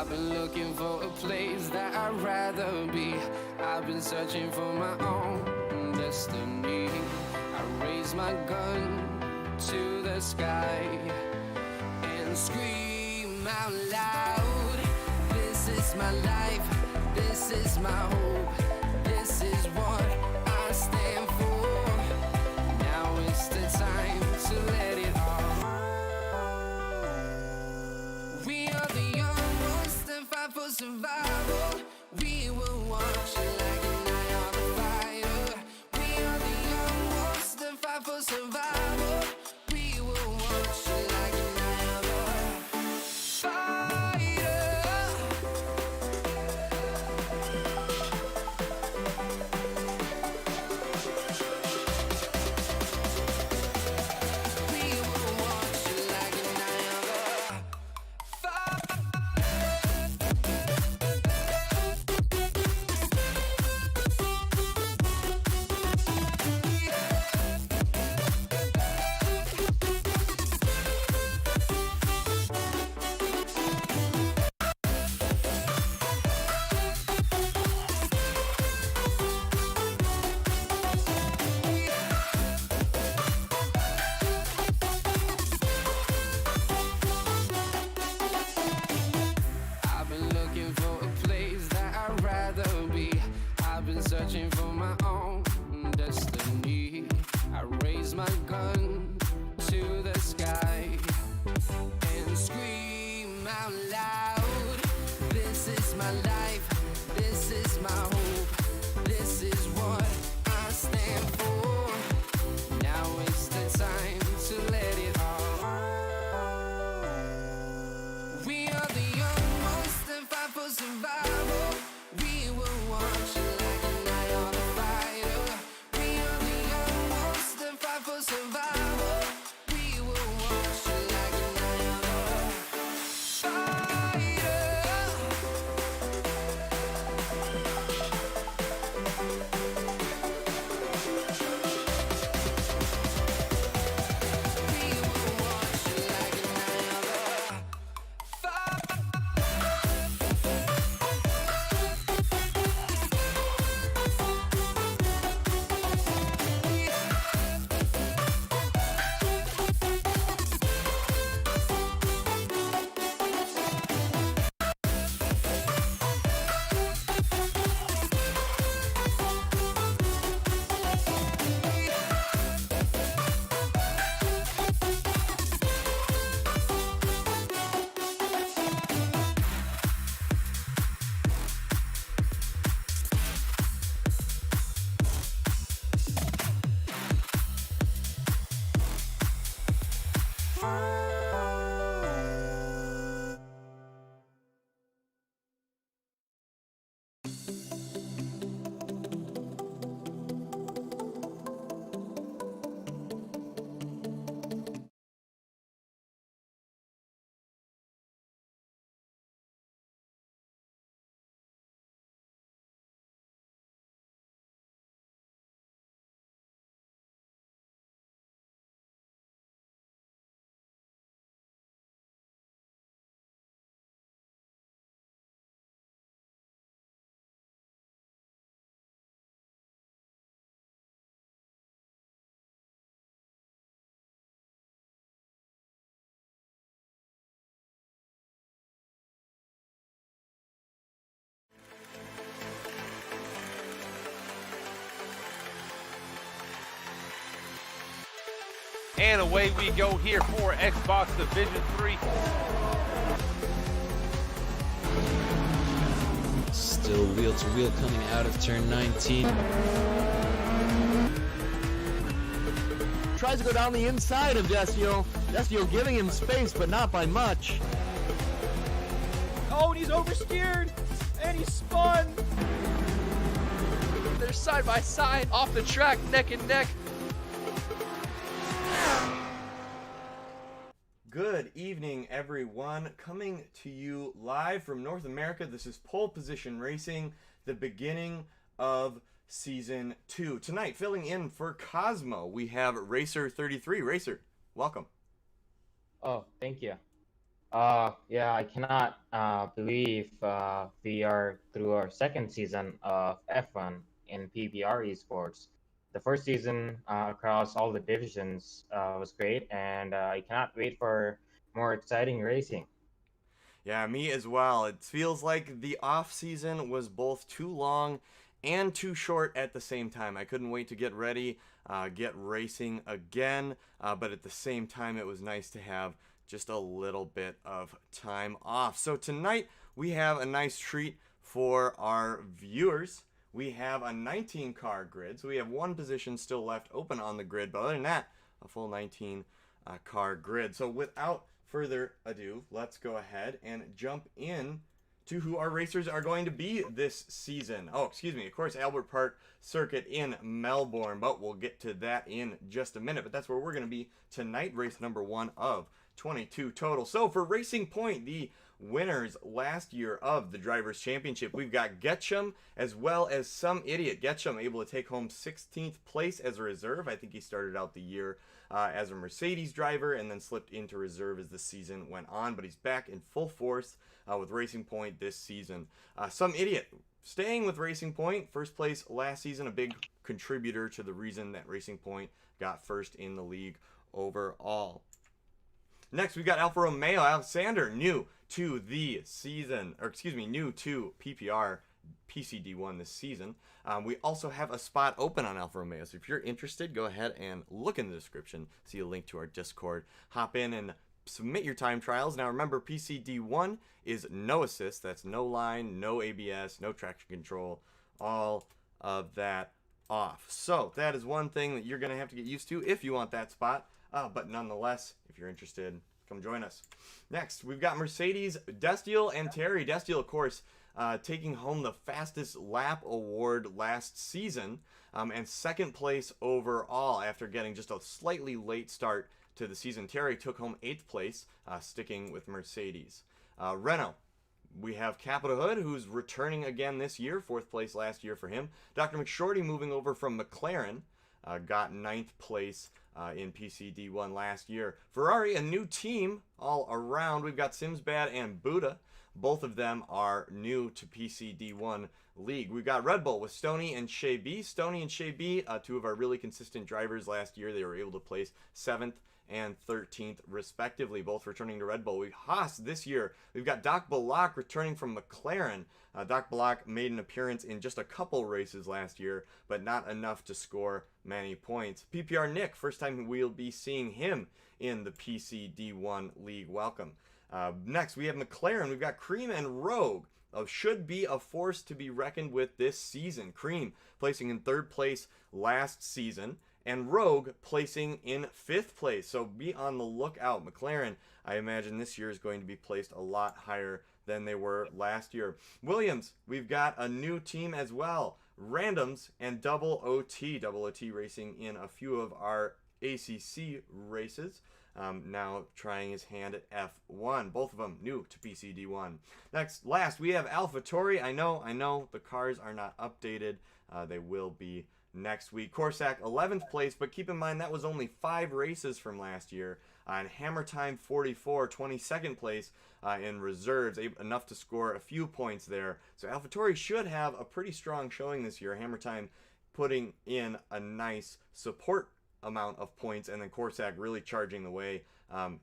I've been looking for a place that I'd rather be. I've been searching for my own destiny. I raise my gun to the sky and scream out loud. This is my life, this is my hope, this is what I stand for. Now it's the time to let it all. We are the young ones that fight for survival. We will watch it like an eye on the fighter. We are the young ones that fight for survival. We will watch it like an eye on the fighter. We will watch it like an eye on the I've been looking for a place that I'd rather be. I've been searching for my own destiny. I raise my gun to the sky and scream out loud. This is my life, this is my hope, this is what I stand for. Now it's the time to let it all. We are the young ones that fight for survival. We will watch it like an eye on the fighter. We are the young ones that fight for survival. We will watch it like an eye on the fighter. We will watch it like an eye on the And away we go here for Xbox Division 3. Still wheel to wheel coming out of turn 19. Tries to go down the inside of Desio. Desio giving him space, but not by much. Oh, and he's oversteered, and he spun. They're side by side, off the track, neck and neck. Good evening, everyone. Coming to you live from North America. This is Pole Position Racing, the beginning of Season 2. Tonight, filling in for Cosmo, we have Racer 33. Racer, welcome. Oh, thank you. Yeah, I cannot believe we are through our second season of F1 in PBR esports. The first season across all the divisions was great, and I cannot wait for more exciting racing. Yeah, me as well. It feels like the off season was both too long and too short at the same time. I couldn't wait to get ready, get racing again, but at the same time, it was nice to have just a little bit of time off. So tonight, we have a nice treat for our viewers. We have a 19 car grid, so we have one position still left open on the grid, but other than that, a full 19 car grid. So without further ado, let's go ahead and jump in to who our racers are going to be this season. Oh, excuse me, of course, Albert Park Circuit in Melbourne, but we'll get to that in just a minute. But that's where we're going to be tonight, race number 1 of 22 total. So for Racing Point, the winners last year of the Drivers' Championship, we've got Getchum as well as Some Idiot. Getchum able to take home 16th place as a reserve. I think he started out the year as a Mercedes driver and then slipped into reserve as the season went on, but he's back in full force with Racing Point this season. Some Idiot staying with Racing Point, first place last season, a big contributor to the reason that Racing Point got first in the league overall. Next, we've got Alfa Romeo. Alexander, new to the season, or excuse me, new to PPR PCD1 this season. We also have a spot open on Alfa Romeo, so if you're interested, go ahead and look in the description, see a link to our Discord. Hop in and submit your time trials. Now remember, PCD1 is no assist, that's no line, no ABS, no traction control, all of that off. So that is one thing that you're going to have to get used to if you want that spot, but nonetheless, if you're interested, come join us. Next, we've got Mercedes, Destiel and Terry. Destiel, of course, taking home the fastest lap award last season and second place overall after getting just a slightly late start to the season. Terry took home 8th place, sticking with Mercedes. Renault, we have Capital Hood, who's returning again this year, 4th place last year for him. Dr. McShorty moving over from McLaren, got 9th place in PCD1 last year. Ferrari, a new team all around. We've got Simsbad and Buddha. Both of them are new to PCD1 league. We've got Red Bull with Stoney and Shea B. Stoney and Shea B, two of our really consistent drivers last year. They were able to place 7th and 13th respectively, both returning to Red Bull. We've Haas this year. We've got Doc Balak returning from McLaren. Doc Balak made an appearance in just a couple races last year, but not enough to score many points. PPR Nick, first time we'll be seeing him in the PCD1 league. Welcome. Next, we have McLaren. We've got Cream and Rogue. Should be a force to be reckoned with this season. Cream placing in 3rd place last season, and Rogue placing in 5th place. So be on the lookout. McLaren, I imagine this year is going to be placed a lot higher than they were last year. Williams, we've got a new team as well. Randoms and Double OT. Double OT racing in a few of our ACC races. Now trying his hand at F1. Both of them new to PCD1. Last, we have AlphaTauri. I know, the cars are not updated. They will be next week. Corsac, 11th place, but keep in mind that was only 5 races from last year. And Hammer Time 44, 22nd place in reserves, enough to score a few points there. So AlphaTauri should have a pretty strong showing this year. Hammer Time putting in a nice support amount of points, and then Corsac really charging the way.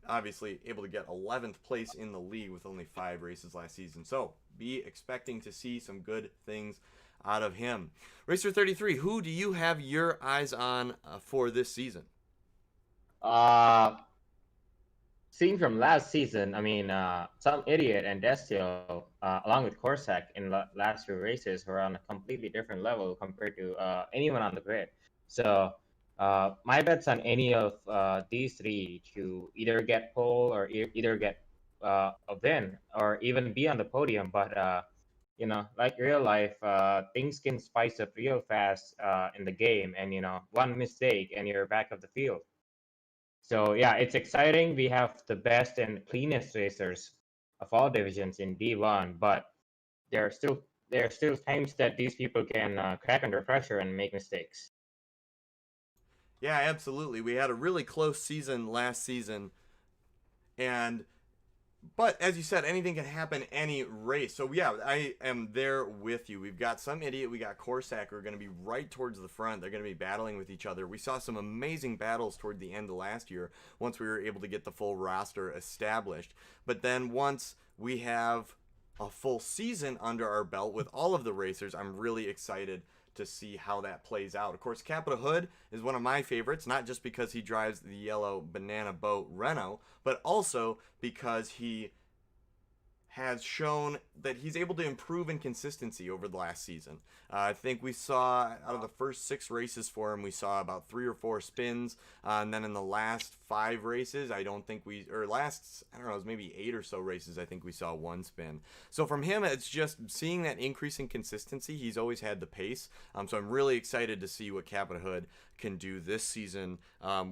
Obviously able to get 11th place in the league with only 5 races last season. So be expecting to see some good things out of him. Racer 33, who do you have your eyes on for this season? Seeing from last season, I mean, Some Idiot and Destio, along with Corsac in last 2 races, were on a completely different level compared to anyone on the grid. So my bet's on any of these 3 to either get pole or either get a win or even be on the podium. But like real life, things can spice up real fast in the game, and one mistake and you're back of the field. So yeah, it's exciting. We have the best and cleanest racers of all divisions in D1, but there are still times that these people can crack under pressure and make mistakes. Yeah, absolutely. We had a really close season last season, and But as you said, anything can happen any race. So yeah, I am there with you. We've got some idiot. We got Corsac who are going to be right towards the front. They're going to be battling with each other. We saw some amazing battles toward the end of last year once we were able to get the full roster established. But then once we have a full season under our belt with all of the racers, I'm really excited to see how that plays out. Of course, Capita Hood is one of my favorites, not just because he drives the yellow banana boat Renault, but also because he has shown that he's able to improve in consistency over the last season. I think we saw out of the first 6 races for him, we saw about 3 or 4 spins, and then in the last 5 races, I don't know, it was maybe 8 or so races, I think we saw 1 spin. So from him, it's just seeing that increase in consistency. He's always had the pace, so I'm really excited to see what Capita Hood can do this season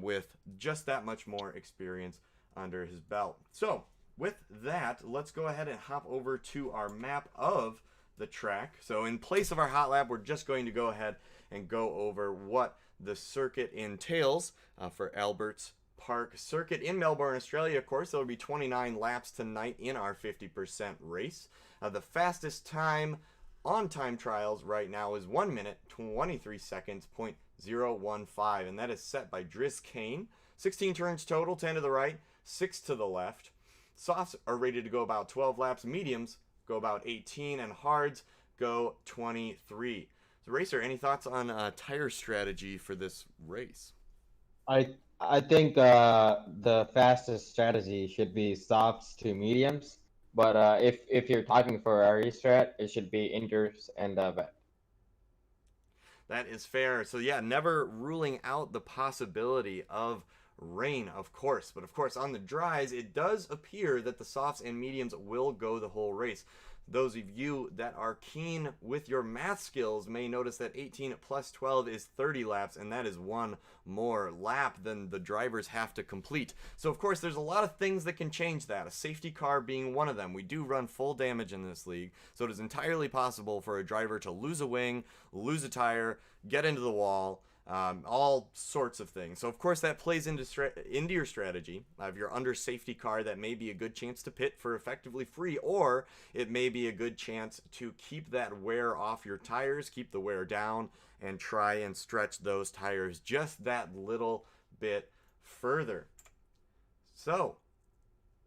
with just that much more experience under his belt. So with that, let's go ahead and hop over to our map of the track. So in place of our hot lap, we're just going to go ahead and go over what the circuit entails for Albert's Park Circuit in Melbourne, Australia. Of course, there will be 29 laps tonight in our 50% race. The fastest time on time trials right now is 1 minute 23 seconds .015, and that is set by Driz Kane. 16 turns total, 10 to the right, 6 to the left. Softs are rated to go about 12 laps. Mediums go about 18, and hards go 23. So, Racer, any thoughts on tire strategy for this race? I think the fastest strategy should be softs to mediums, but if you're talking for a restrat, it should be inters and vet. That is fair. So yeah, never ruling out the possibility of rain, of course. But of course, on the dries, it does appear that the softs and mediums will go the whole race. Those of you that are keen with your math skills may notice that 18 plus 12 is 30 laps, and that is 1 more lap than the drivers have to complete. So of course, there's a lot of things that can change that, a safety car being one of them. We do run full damage in this league, so it is entirely possible for a driver to lose a wing, lose a tire, get into the wall, all sorts of things. So of course that plays into your strategy. If you're under safety car, that may be a good chance to pit for effectively free, or it may be a good chance to keep that wear off your tires, keep the wear down, and try and stretch those tires just that little bit further. So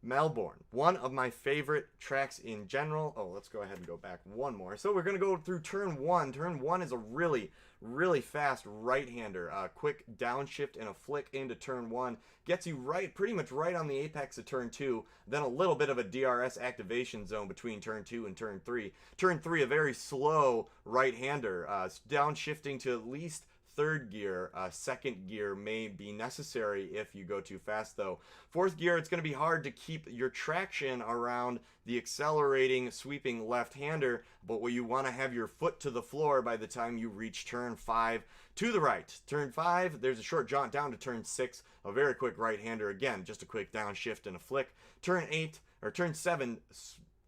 Melbourne, one of my favorite tracks in general. Oh, let's go ahead and go back one more. So we're going to go through turn 1. Turn 1 is a really fast right-hander. Quick downshift and a flick into turn 1 gets you pretty much right on the apex of turn 2. Then a little bit of a DRS activation zone between turn 2 and turn 3. Turn 3, a very slow right-hander, downshifting to at least 3rd gear. 2nd gear may be necessary if you go too fast though. 4th gear, it's going to be hard to keep your traction around the accelerating, sweeping left-hander, but where you want to have your foot to the floor by the time you reach turn 5 to the right. Turn 5, there's a short jaunt down to turn 6, a very quick right-hander, again, just a quick downshift and a flick. Turn 7,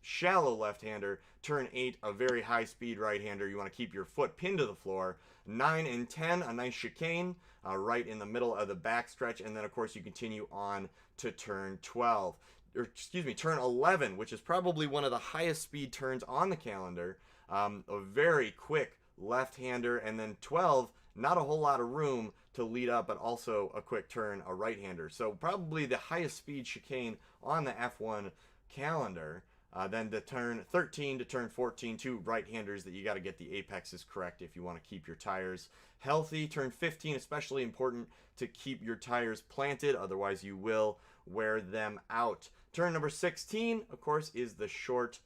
shallow left-hander. Turn 8, a very high-speed right-hander. You want to keep your foot pinned to the floor. 9 and 10, a nice chicane right in the middle of the backstretch, and then of course you continue on to turn turn 11, which is probably one of the highest speed turns on the calendar. A very quick left-hander, and then 12, not a whole lot of room to lead up, but also a quick turn, a right-hander. So probably the highest speed chicane on the F1 calendar. Then to turn 13 to turn 14, 2 right-handers that you got to get the apexes correct if you want to keep your tires healthy. Turn 15, especially important to keep your tires planted, otherwise you will wear them out. Turn number 16, of course, is the short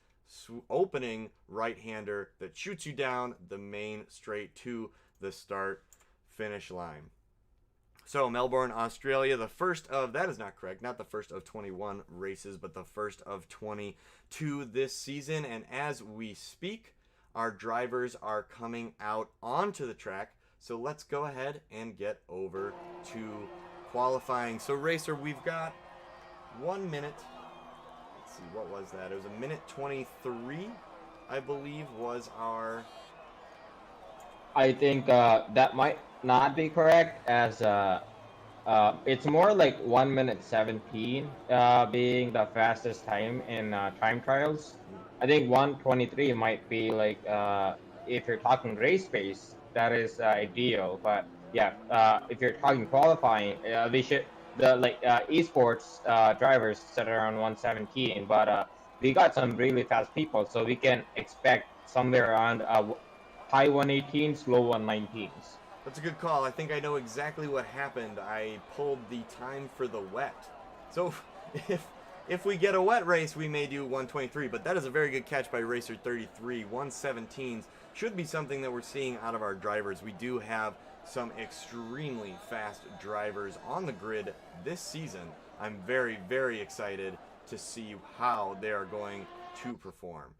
opening right-hander that shoots you down the main straight to the start-finish line. So Melbourne, Australia, the first of, that is not correct, not the first of 21 races, but the first of 22 this season. And as we speak, our drivers are coming out onto the track. So let's go ahead and get over to qualifying. So Racer, we've got 1 minute. Let's see, what was that? It was a minute 23, I believe, was our... I think that might not be correct, as It's more like 1 minute 17 being the fastest time in time trials. I think 1:23 might be like if you're talking race pace, that is ideal. But yeah, if you're talking qualifying, they should the like esports drivers set around 1:17. But we got some really fast people, so we can expect somewhere around high 118s, low 119s. That's a good call. I think I know exactly what happened. I pulled the time for the wet. So if we get a wet race, we may do 123, but that is a very good catch by Racer 33. 117s should be something that we're seeing out of our drivers. We do have some extremely fast drivers on the grid this season. I'm very, very excited to see how they are going to perform.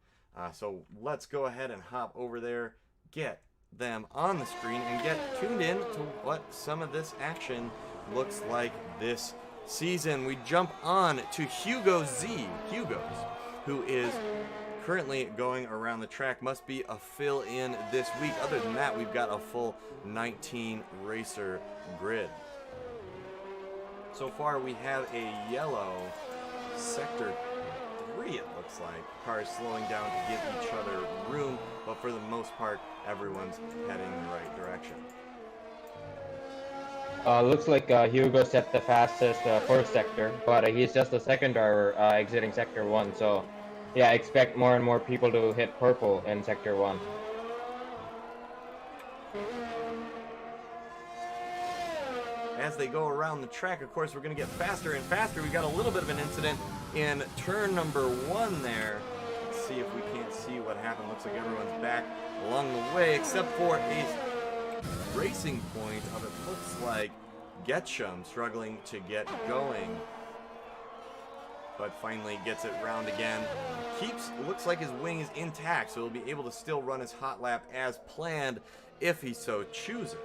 So let's go ahead and hop over there, get them on the screen, and get tuned in to what some of this action looks like this season. We jump on to Hugo Z, who is currently going around the track. Must be a fill-in this week. Other than that, we've got a full 19 racer grid. So far, we have a yellow sector 3, it looks like. Cars slowing down to give each other room, but for the most part, everyone's heading in the right direction. Looks like Hugo set the fastest first sector, but he's just the second driver exiting sector 1, so yeah, expect more and more people to hit purple in sector 1. As they go around the track, of course, we're going to get faster and faster. We got a little bit of an incident in turn number 1 there. Let's see if we can't see what happened. Looks like everyone's back along the way, except for a racing point of it looks like Getchum struggling to get going, but finally gets it round again. Looks like his wing is intact, so he'll be able to still run his hot lap as planned if he so chooses.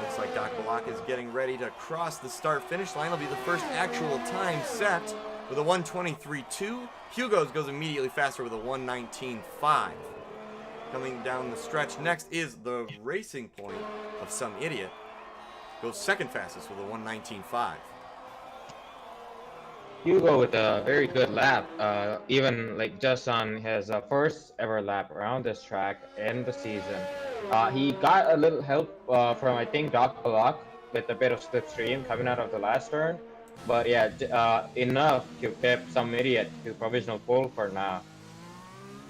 Looks like Doc Balak is getting ready to cross the start-finish line. It'll be the first actual time set with a 1:23.2. Hugo's goes immediately faster with a 1:19.5. Coming down the stretch next is the Racing Point of some idiot. Goes second fastest with a 1:19.5. Hugo with a very good lap, even like just on his first ever lap around this track in the season. He got a little help from, I think, Doc Balak with a bit of slipstream coming out of the last turn. But yeah, enough to pip some idiot to provisional pole for now.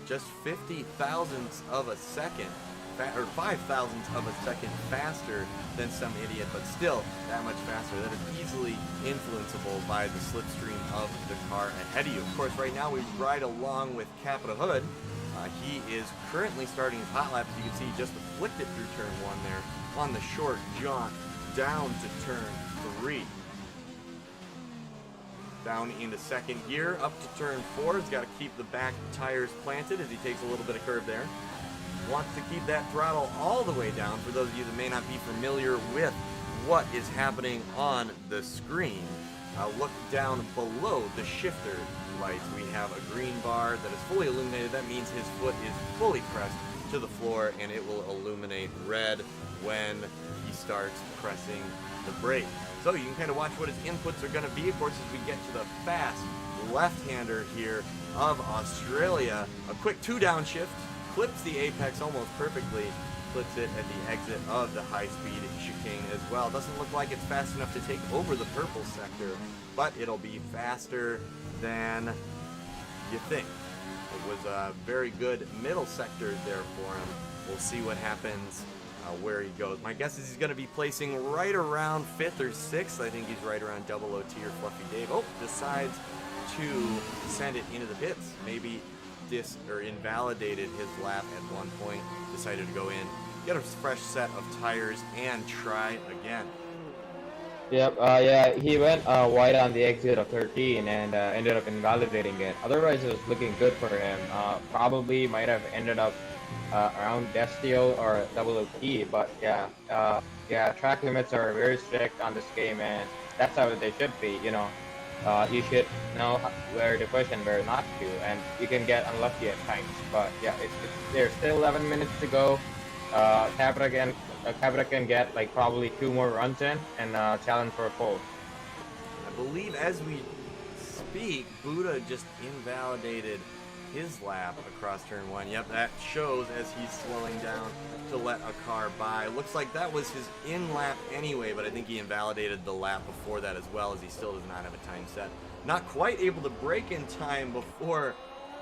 Just 50 thousandths of a second, or 5 thousandths of a second faster than some idiot, but still that much faster. That is easily influenceable by the slipstream of the car ahead of you. Of course, right now we ride along with Capita Hood. He is currently starting his hot lap. As you can see, he just flicked it through turn 1 there on the short jaunt down to turn 3. Down into second gear, up to turn 4. He's got to keep the back tires planted as he takes a little bit of curve there. Wants to keep that throttle all the way down. For those of you that may not be familiar with what is happening on the screen, look down below the shifter lights. We have a green bar that is fully illuminated. That means his foot is fully pressed to the floor, and it will illuminate red when he starts pressing the brake. So you can kind of watch what his inputs are going to be. Of course, as we get to the fast left-hander here of Australia, a quick 2-downshift, clips the apex almost perfectly, clips it at the exit of the high-speed chicane as well. Doesn't look like it's fast enough to take over the purple sector, but it'll be faster than you think. It was a very good middle sector there for him. We'll see what happens where he goes. My guess is he's going to be placing right around 5th or 6th. I think he's right around Double OT or Fluffy Dave. Oh, decides to send it into the pits. Maybe invalidated his lap at one point, decided to go in, get a fresh set of tires, and try again. Yep, yeah, he went wide on the exit of 13 and ended up invalidating it. Otherwise, it was looking good for him. Probably might have ended up around Destio or Double OT, but yeah, track limits are very strict on this game, and that's how they should be, you know. You should know where to push and where not to, and you can get unlucky at times. But yeah, there's still 11 minutes to go. Capra Capita can get like probably 2 more runs in and challenge for a pole. I believe as we speak, Buddha just invalidated his lap across turn 1. Yep, that shows as he's slowing down to let a car by. Looks like that was his in lap anyway, but I think he invalidated the lap before that as well, as he still does not have a time set. Not quite able to brake in time before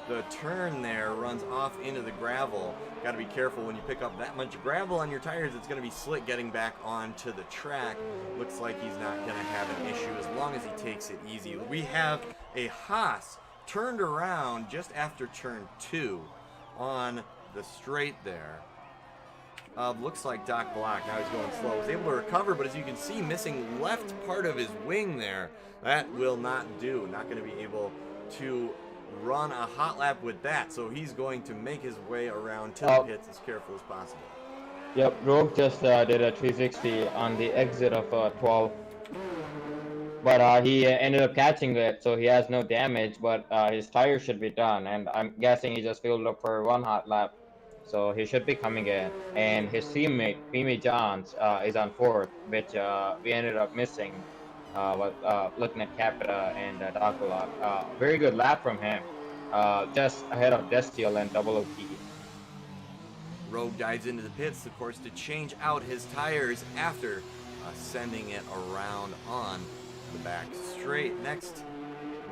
the turn there runs off into the gravel. Got to be careful when you pick up that much gravel on your tires. It's going to be slick getting back onto the track. Looks like he's not going to have an issue as long as he takes it easy. We have a Haas turned around just after turn 2 on the straight there. Looks like Doc Block, now he's going slow, was able to recover, but as you can see, missing left part of his wing there. That will not do. Not going to be able to run a hot lap with that, so he's going to make his way around to the pits as careful as possible. Yep, Rogue just did a 360 on the exit of 12. But he ended up catching it, so he has no damage, but his tires should be done, and I'm guessing he just filled up for 1 hot lap, so he should be coming in. And his teammate, Mimi Johns, is on 4th, which we ended up missing looking at Capita and Doculok. Very good lap from him, just ahead of Destiel and Double OT. Rogue dives into the pits, of course, to change out his tires after sending it around on the back straight. Next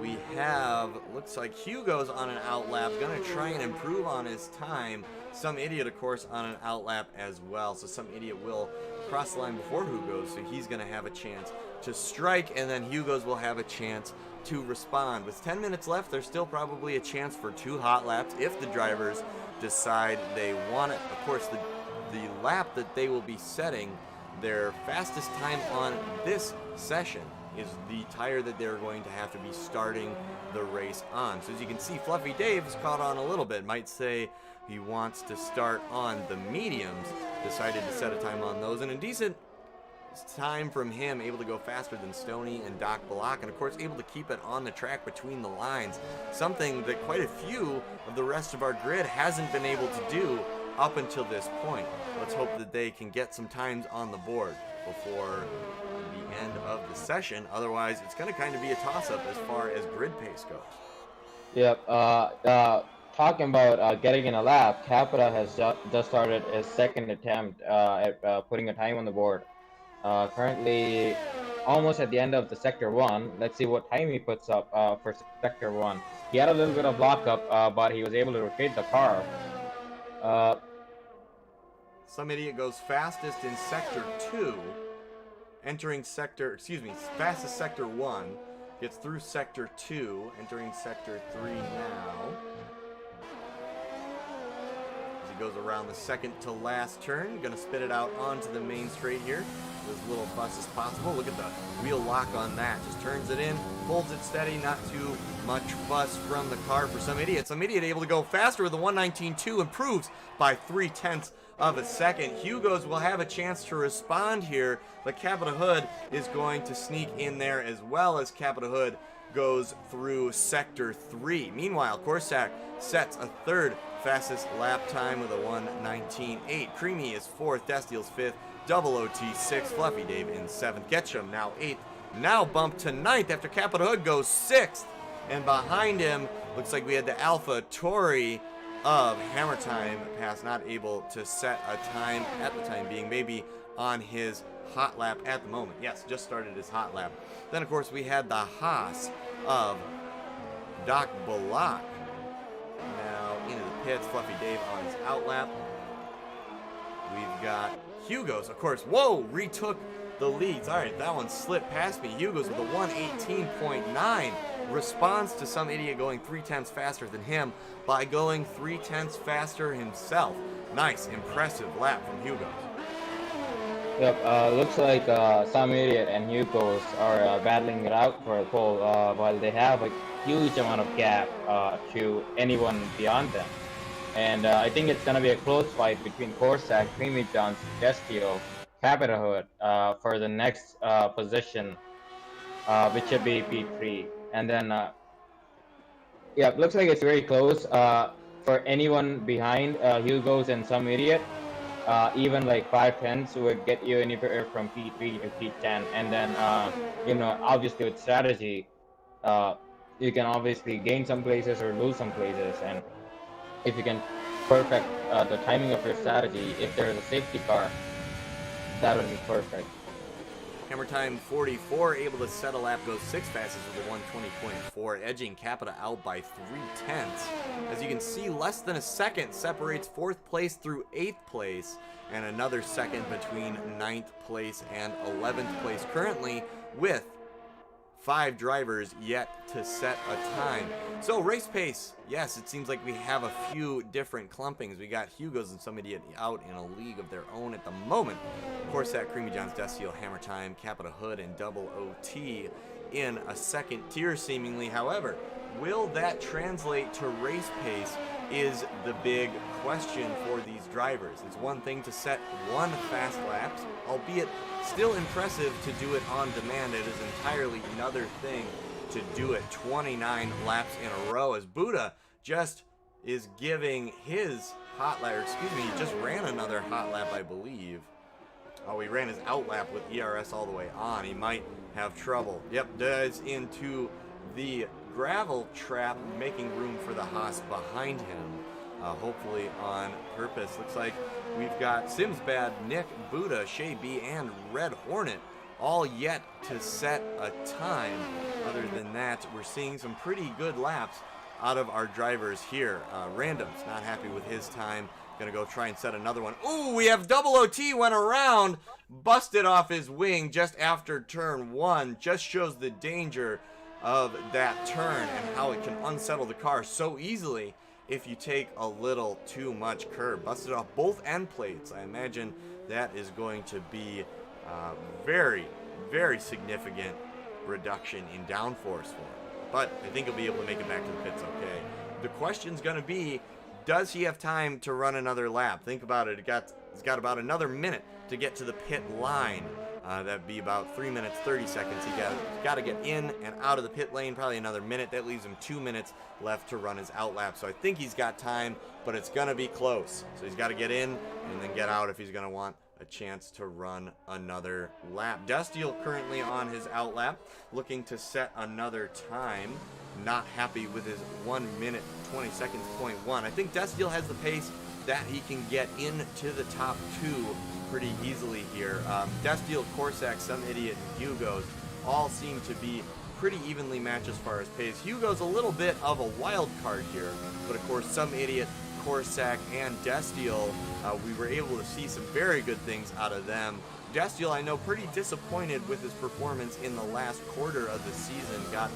we have, looks like Hugo's on an outlap, gonna try and improve on his time. Some Idiot, of course, on an outlap as well, so Some Idiot will cross the line before Hugo's, so he's gonna have a chance to strike, and then Hugo's will have a chance to respond. With 10 minutes left, there's still probably a chance for 2 hot laps if the drivers decide they want it. Of course, the lap that they will be setting their fastest time on this session is the tire that they're going to have to be starting the race on. So as you can see, Fluffy Dave's caught on a little bit. Might say he wants to start on the mediums. Decided to set a time on those, and a decent time from him, able to go faster than Stoney and Doc Block, and of course able to keep it on the track between the lines, something that quite a few of the rest of our grid hasn't been able to do up until this point. Let's hope that they can get some times on the board before the end of the session. Otherwise, it's going to kind of be a toss-up as far as grid pace goes. Yep, talking about getting in a lap, Capita has just started his 2nd attempt at putting a time on the board. Currently almost at the end of the Sector 1. Let's see what time he puts up for Sector 1. He had a little bit of lockup, but he was able to rotate the car. Some Idiot goes fastest in Sector 2, fastest Sector 1, gets through Sector 2, entering Sector 3 now. As he goes around the second to last turn, gonna spit it out onto the main straight here. As little fuss as possible. Look at the wheel lock on that. Just turns it in, holds it steady, not too much fuss from the car for Some Idiot. Some Idiot able to go faster with the 119.2, improves by 0.3 of a second. Hugo's will have a chance to respond here, but Capita Hood is going to sneak in there as well, as Capita Hood goes through Sector 3. Meanwhile, Corsac sets a 3rd fastest lap time with a 119.8. Creamy is 4th, Destiel's 5th, Double OT 6th, Fluffy Dave in 7th, Getchum now 8th, now bumped to 9th after Capita Hood goes 6th. And behind him, looks like we had the Alfa Tori of Hammer Time pass, not able to set a time at the time being, maybe on his hot lap at the moment. Yes, just started his hot lap. Then, of course, we had the Haas of Doc Block now into the pits, Fluffy Dave on his outlap. We've got Hugo's, of course, retook the leads. All right, that one slipped past me. Hugo's with a 118.9. Responds to Some Idiot going 0.3 faster than him by going 0.3 faster himself. Nice, impressive lap from Hugo's. Yep, looks like Some Idiot and Hugo's are battling it out for a pole, while they have a huge amount of gap to anyone beyond them. And I think it's going to be a close fight between Corsac, Creamy Johns, Destio, Capita Hood for the next position, which should be P3. And then, yeah, looks like it's very close for anyone behind Hugo's and Some Idiot. even like 5/10 would get you anywhere from P3 to P10. And then, obviously with strategy, you can obviously gain some places or lose some places. And if you can perfect the timing of your strategy, if there's a safety car, that would be perfect. Hammer time 44, able to set a lap, goes 6 fastest with a 120.4, edging Capita out by 3/10. As you can see, less than a second separates 4th place through 8th place, and another second between 9th place and 11th place. Currently with 5 drivers yet to set a time. So race pace, yes, it seems like we have a few different clumpings. We got Hugo's and some idiot out in a league of their own at the moment. Corsac, Creamy John's, Destil, Hammer Time, Capita Hood, and Double OT in a second tier seemingly. However, will that translate to race pace is the big question for these drivers. It's one thing to set 1 fast laps, albeit still impressive to do it on demand. It is entirely another thing to do it 29 laps in a row, as Buddha just is giving his hot lap, or excuse me, he just ran another hot lap, I believe. Oh, he ran his out lap with ERS all the way on. He might have trouble. Yep, does into the gravel trap, making room for the Haas behind him. Hopefully on purpose. Looks like we've got Simsbad, Nick, Buddha, Shay B, and Red Hornet all yet to set a time. Other than that, we're seeing some pretty good laps out of our drivers here. Random's not happy with his time. Gonna go try and set another one. Ooh, we have Double OT went around, busted off his wing just after turn 1. Just shows the danger of that turn and how it can unsettle the car so easily if you take a little too much curb. Busted off both end plates. I imagine that is going to be very, very significant reduction in downforce for him. But I think he'll be able to make it back to the pits okay. The question's going to be, does he have time to run another lap? Think about it. He's got about another minute to get to the pit line. That'd be about 3 minutes, 30 seconds. He's got to get in and out of the pit lane, probably another minute. That leaves him 2 minutes left to run his out lap. So I think he's got time, but it's going to be close. So he's got to get in and then get out if he's going to want a chance to run another lap. Dustiel currently on his out lap, looking to set another time. Not happy with his 1 minute, 20 seconds, .1. I think Dustiel has the pace that he can get into the top 2 pretty easily here. Dustiel, Corsac, Some Idiot, and Hugo's all seem to be pretty evenly matched as far as pace. Hugo's a little bit of a wild card here, but of course Some Idiot, Corsac, and Dustiel, we were able to see some very good things out of them. Dustiel, I know, pretty disappointed with his performance in the last quarter of the season. Got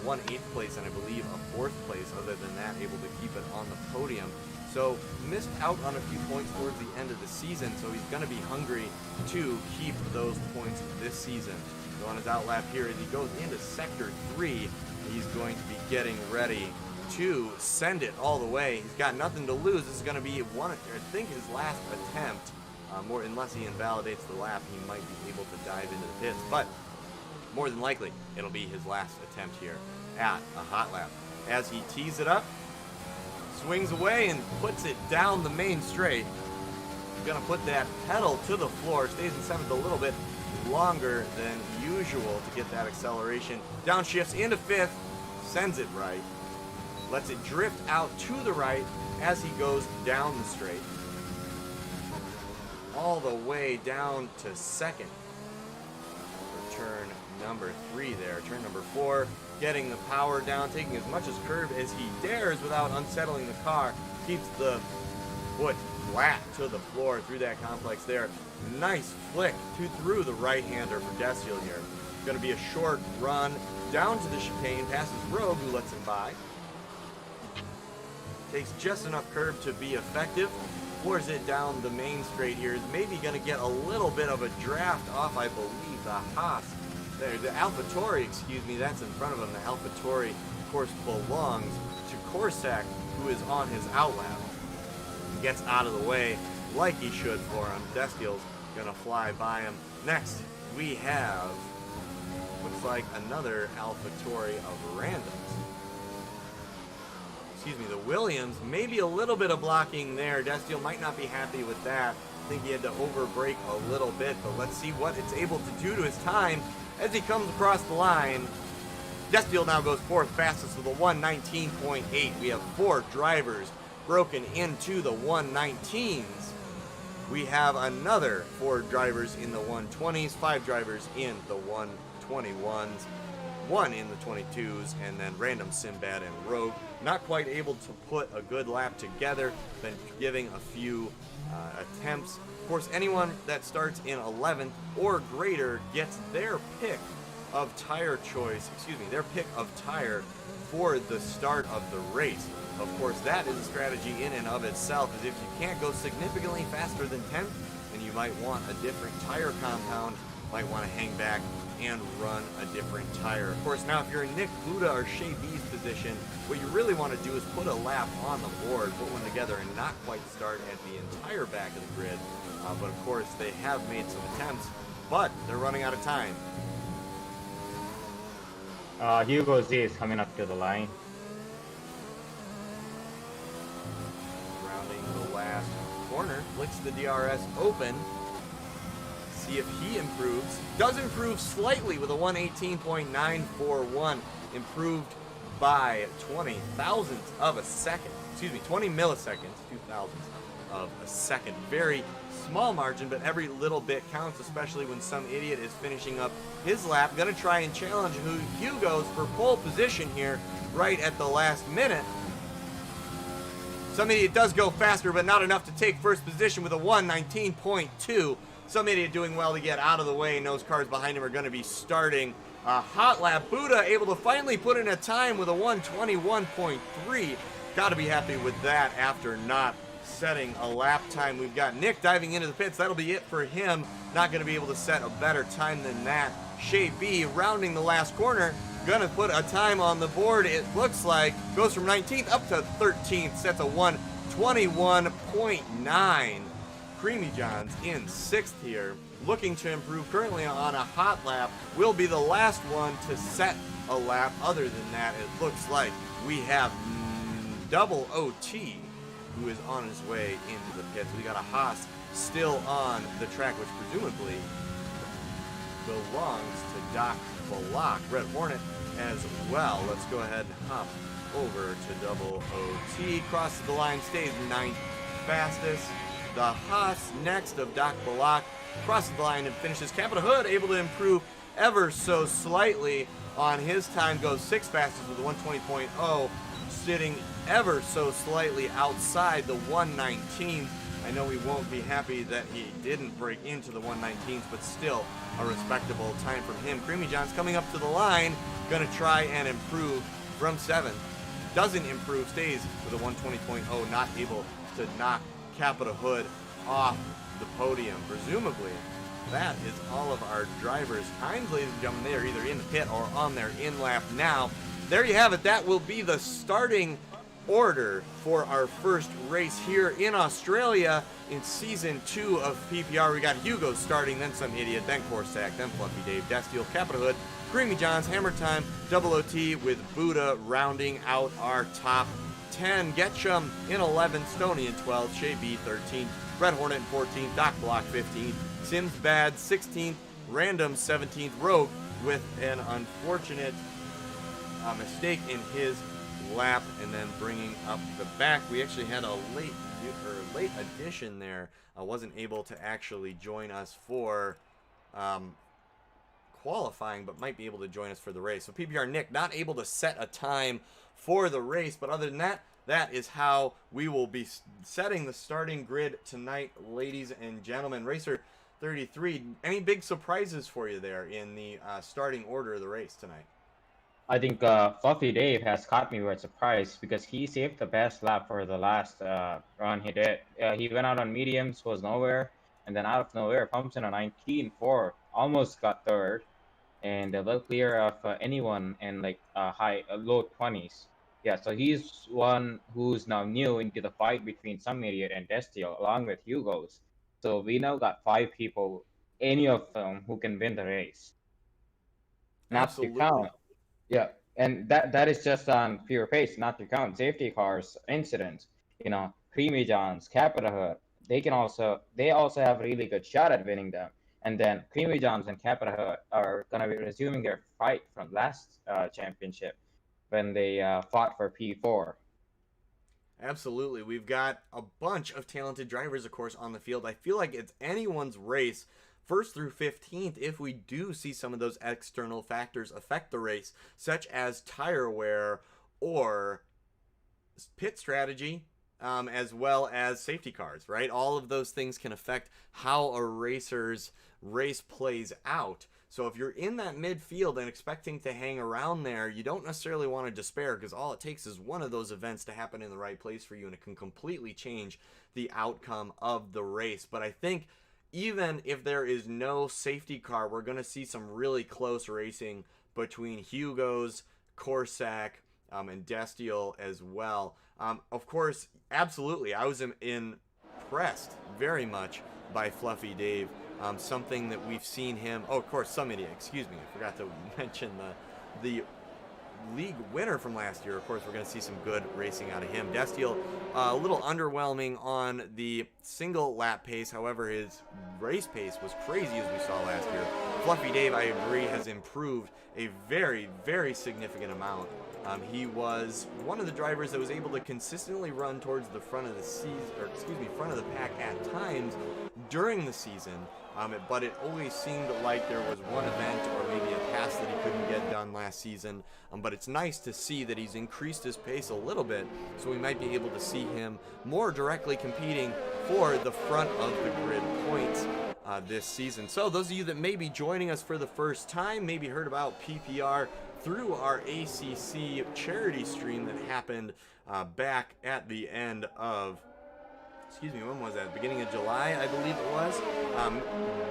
1/8 place and I believe a 4th place. Other than that, able to keep it on the podium. So missed out on a few points towards the end of the season, so he's going to be hungry to keep those points this season. So on his out lap here, as he goes into Sector 3, he's going to be getting ready to send it all the way. He's got nothing to lose. This is going to be his last attempt. Unless he invalidates the lap, he might be able to dive into the pits. But more than likely, it'll be his last attempt here at a hot lap. As he tees it up, swings away and puts it down the main straight. He's gonna put that pedal to the floor, stays in 7th a little bit longer than usual to get that acceleration. Downshifts into 5th, sends it right, lets it drift out to the right as he goes down the straight. All the way down to 2nd for turn number 3 there. Turn number 4, getting the power down, taking as much as curb as he dares without unsettling the car. Keeps the foot flat to the floor through that complex there. Nice flick through the right-hander for Dustiel here. Going to be a short run down to the chicane, passes Rogue, who lets him by. Takes just enough curb to be effective. Floors it down the main straight here. Is maybe going to get a little bit of a draft off, I believe, the Haas. There, the AlphaTauri, excuse me, that's in front of him. The AlphaTauri, of course, belongs to Corsac, who is on his out lap. Gets out of the way like he should for him. Dustiel's going to fly by him. Next, we have, looks like another AlphaTauri of randoms. Excuse me, the Williams, maybe a little bit of blocking there. Dustiel might not be happy with that. think he had to overbrake a little bit, but let's see what it's able to do to his time as he comes across the line. Destiel now goes fourth fastest with a 1:19.8. We have 4 drivers broken into the 1:19s. We have another 4 drivers in the 1:20s, 5 drivers in the 1:21s, 1 in the 22s, and then random Sinbad and Rogue. Not quite able to put a good lap together, been giving a few attempts. Of course, anyone that starts in 11th or greater gets their pick of tire choice, their pick of tire for the start of the race. Of course, that is a strategy in and of itself, as if you can't go significantly faster than 10th, then you might want a different tire compound, might want to hang back and run a different tire. Of course, now if you're in Nick Buda or Shea B's position, what you really want to do is put a lap on the board, put one together, and not quite start at the entire back of the grid. But of course, they have made some attempts, but they're running out of time. Hugo Z is coming up to the line. Rounding the last corner, flicks the DRS open. See if he improves. Does improve slightly with a 1:18.941. Improved by 20 thousandths of a second. 20 milliseconds, 2 thousandths of a second. Very small margin, but every little bit counts, especially when some idiot is finishing up his lap. Gonna try and challenge Hugo's for pole position here right at the last minute. Some idiot does go faster, but not enough to take first position with a 1:19.2. Some idiot doing well to get out of the way, knows cars behind him are going to be starting a hot lap. Buda able to finally put in a time with a 1:21.3. Got to be happy with that after not setting a lap time. We've got Nick diving into the pits. That'll be it for him. Not going to be able to set a better time than that. Shea B rounding the last corner. Going to put a time on the board, it looks like. Goes from 19th up to 13th. Sets a 1:21.9. Creamy John's in 6th here, looking to improve, currently on a hot lap, will be the last one to set a lap. Other than that, it looks like we have Double OT, who is on his way into the pits. We got a Haas still on the track, which presumably belongs to Doc Balak. Red Hornet as well. Let's go ahead and hop over to Double OT. Crosses the line, stays 9th fastest. The Haas next of Doc Balak crosses the line and finishes. Capita Hood able to improve ever so slightly on his time, goes 6th fastest with a 1:20.0, sitting ever so slightly outside the 1:19. I know we won't be happy that he didn't break into the 1:19s, but still a respectable time from him. Creamy John's coming up to the line, gonna try and improve from 7th. Doesn't improve, stays with a 1:20.0, not able to knock Capita Hood off the podium. Presumably, that is all of our drivers' times, ladies and gentlemen. They are either in the pit or on their in-lap now. There you have it. That will be the starting order for our first race here in Australia in Season 2 of PPR. We got Hugo starting, then some idiot, then Corsac, then Fluffy Dave, Destiel, Capita Hood, Creamy John's, Hammer Time, Double OT with Buda rounding out our top 10. Getchum in 11th, Stoney in 12th, Shea B 13th, Red Hornet in 14th, Doc Block 15th, Sims Bad 16th, Random 17th, Rogue with an unfortunate mistake in his lap, and then bringing up the back. We actually had a late addition there. I wasn't able to actually join us for qualifying, but might be able to join us for the race. So PPR Nick not able to set a time for the race, but other than that, that is how we will be setting the starting grid tonight, ladies and gentlemen. Racer 33, any big surprises for you there in the starting order of the race tonight? I think Fluffy Dave has caught me by surprise because he saved the best lap for the last run he did. He went out on mediums, was nowhere, and then out of nowhere pumps in a 19.4, almost got third, and a little clear of anyone in like low 20s. Yeah, so he's one who's now new into the fight between some idiot and Destiel, along with Hugo's. So we now got 5 people, any of them who can win the race. Not to count. Yeah, and that is just on pure pace, not to count safety cars, incidents. You know, Creamy John's, Capita Hood, they also have a really good shot at winning them. And then Creamy Johns and Capra are gonna be resuming their fight from last championship when they fought for P4. Absolutely. We've got a bunch of talented drivers, of course, on the field. I feel like it's anyone's race, 1st through 15th, if we do see some of those external factors affect the race, such as tire wear or pit strategy, as well as safety cars, right? All of those things can affect how a racer's race plays out. So if you're in that midfield and expecting to hang around there, you don't necessarily want to despair, because all it takes is one of those events to happen in the right place for you, and it can completely change the outcome of the race. But I think even if there is no safety car, we're going to see some really close racing between Hugo's, Corsac, and Destiel as well. Of course, absolutely, I was impressed very much by Fluffy Dave. Something that we've seen him... Oh, of course, some idiot. Excuse me. I forgot to mention the league winner from last year. Of course, we're going to see some good racing out of him. Destiel, a little underwhelming on the single lap pace. However, his race pace was crazy, as we saw last year. Fluffy Dave, I agree, has improved a very, very significant amount. He was one of the drivers that was able to consistently run towards the front of the front of the pack at times during the season. But it always seemed like there was one event or maybe a pass that he couldn't get done last season. But it's nice to see that he's increased his pace a little bit, so we might be able to see him more directly competing for the front of the grid points this season. So those of you that may be joining us for the first time, maybe heard about PPR through our ACC charity stream that happened back at the end of, when was that? Beginning of July, I believe it was.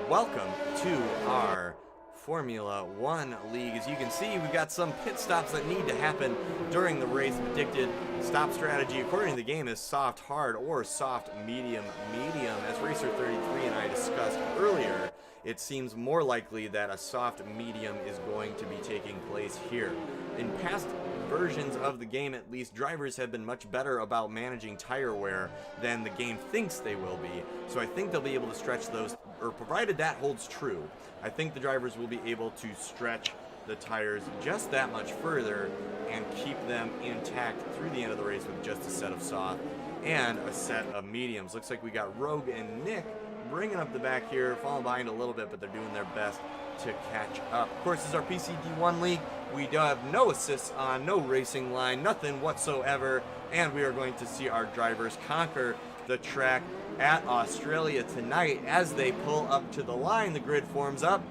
Welcome to our Formula One League. As you can see, we've got some pit stops that need to happen during the race. Predicted stop strategy, according to the game, is soft, hard, or soft, medium, medium. As Racer 33 and I discussed earlier, it seems more likely that a soft medium is going to be taking place here. In past versions of the game, at least, drivers have been much better about managing tire wear than the game thinks they will be. So I think they'll be able to stretch those, or provided that holds true, I think the drivers will be able to stretch the tires just that much further and keep them intact through the end of the race with just a set of soft and a set of mediums. Looks like we got Rogue and Nick bringing up the back here, falling behind a little bit, but they're doing their best to catch up. Of course, this is our PCD1 League. We do have no assists on, no racing line, nothing whatsoever, and we are going to see our drivers conquer the track at Australia tonight. As they pull up to the line, the grid forms up.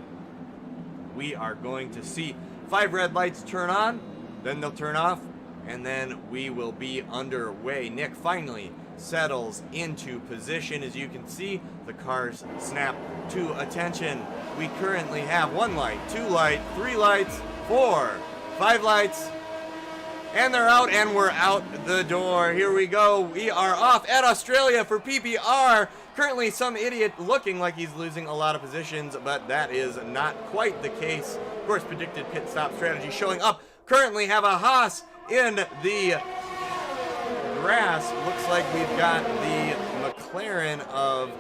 We are going to see 5 red lights turn on, then they'll turn off, and then we will be underway. Nick finally settles into position. As you can see, the cars snap to attention. We currently have 1 light, 2 lights, 3 lights, 4, 5 lights, and they're out, and we're out the door. Here we go. We are off at Australia for PPR. Currently, some idiot looking like he's losing a lot of positions, but that is not quite the case. Of course, predicted pit stop strategy showing up. Currently have a Haas in the grass. Looks like we've got the McLaren of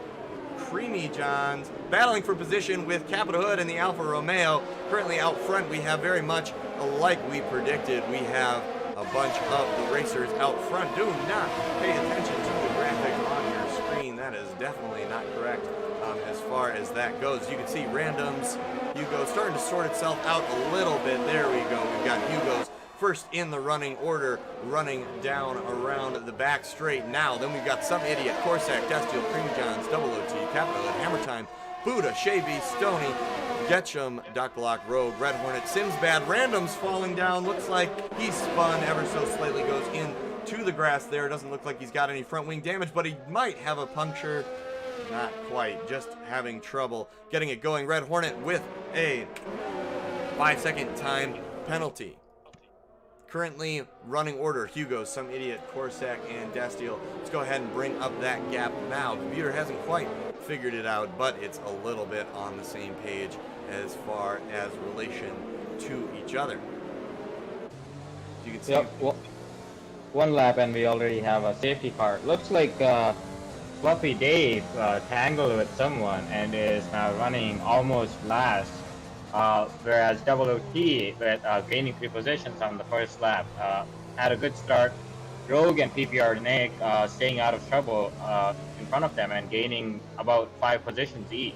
Creamy Johns battling for position with Capital Hood and the Alfa Romeo. Currently out front, we have very much like we predicted. We have a bunch of the racers out front. Do not pay attention to the graphic on your screen. That is definitely not correct as far as that goes. You can see randoms, Hugo starting to sort itself out a little bit. There we go. We've got Hugo's first in the running order, running down around the back straight now. Then we've got some idiot, Corsac, Destiel, Creamy Johns, Double OT, Capital Hood, Hammer Time, Buddha, Shavy, Stony, Getchum, Dr. Lock, Rogue, Red Hornet, Sims Bad, randoms falling down. Looks like he spun ever so slightly, goes in to the grass there. Doesn't look like he's got any front wing damage, but he might have a puncture. Not quite, just having trouble getting it going. Red Hornet with a 5-second time penalty. Currently running order, Hugo, some idiot, Corsac, and Destiel. Let's go ahead and bring up that gap now. Computer hasn't quite figured it out, but it's a little bit on the same page as far as relation to each other. You can see. Yep. Well, 1 lap and we already have a safety car. Looks like Fluffy Dave tangled with someone and is now running almost last. Whereas Double OT, with gaining 3 positions on the first lap, had a good start. Rogue and PPR Nick staying out of trouble in front of them and gaining about 5 positions each.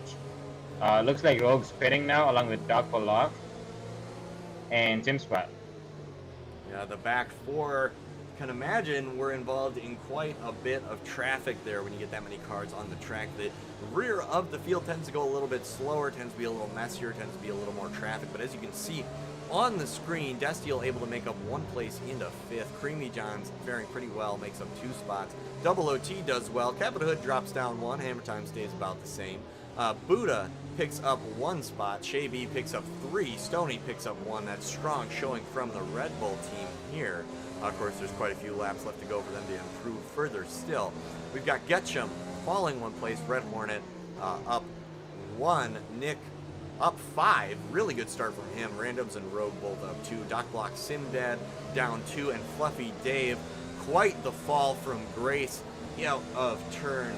Looks like Rogue's pitting now along with Doc Lock and Tim Sprat. Yeah, the back four, can imagine we're involved in quite a bit of traffic there when you get that many cars on the track. The rear of the field tends to go a little bit slower, tends to be a little messier, tends to be a little more traffic. But as you can see on the screen, Destiel able to make up 1 place into 5th. Creamy John's faring pretty well, makes up 2 spots. Double OT does well. Capita Hood drops down 1. Hammer Time stays about the same. Buddha picks up 1 spot. Shay B picks up 3. Stoney picks up 1. That's strong showing from the Red Bull team here. Of course, there's quite a few laps left to go for them to improve further still. We've got Getchum falling 1 place. Red Hornet up 1. Nick up 5. Really good start from him. Randoms and Rogue both up 2. Doc Block Simdad down 2. And Fluffy Dave, quite the fall from Grace out of turn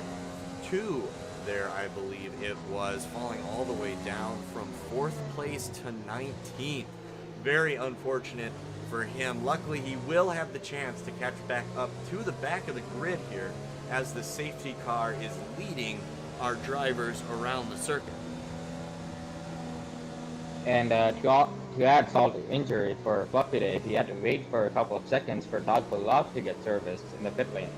2 there, I believe it was, falling all the way down from 4th place to 19th. Very unfortunate for him. Luckily, he will have the chance to catch back up to the back of the grid here as the safety car is leading our drivers around the circuit. And to add salt to injury for Fluffy Dave, he had to wait for a couple of seconds for Dogful Lock to get serviced in the pit lane.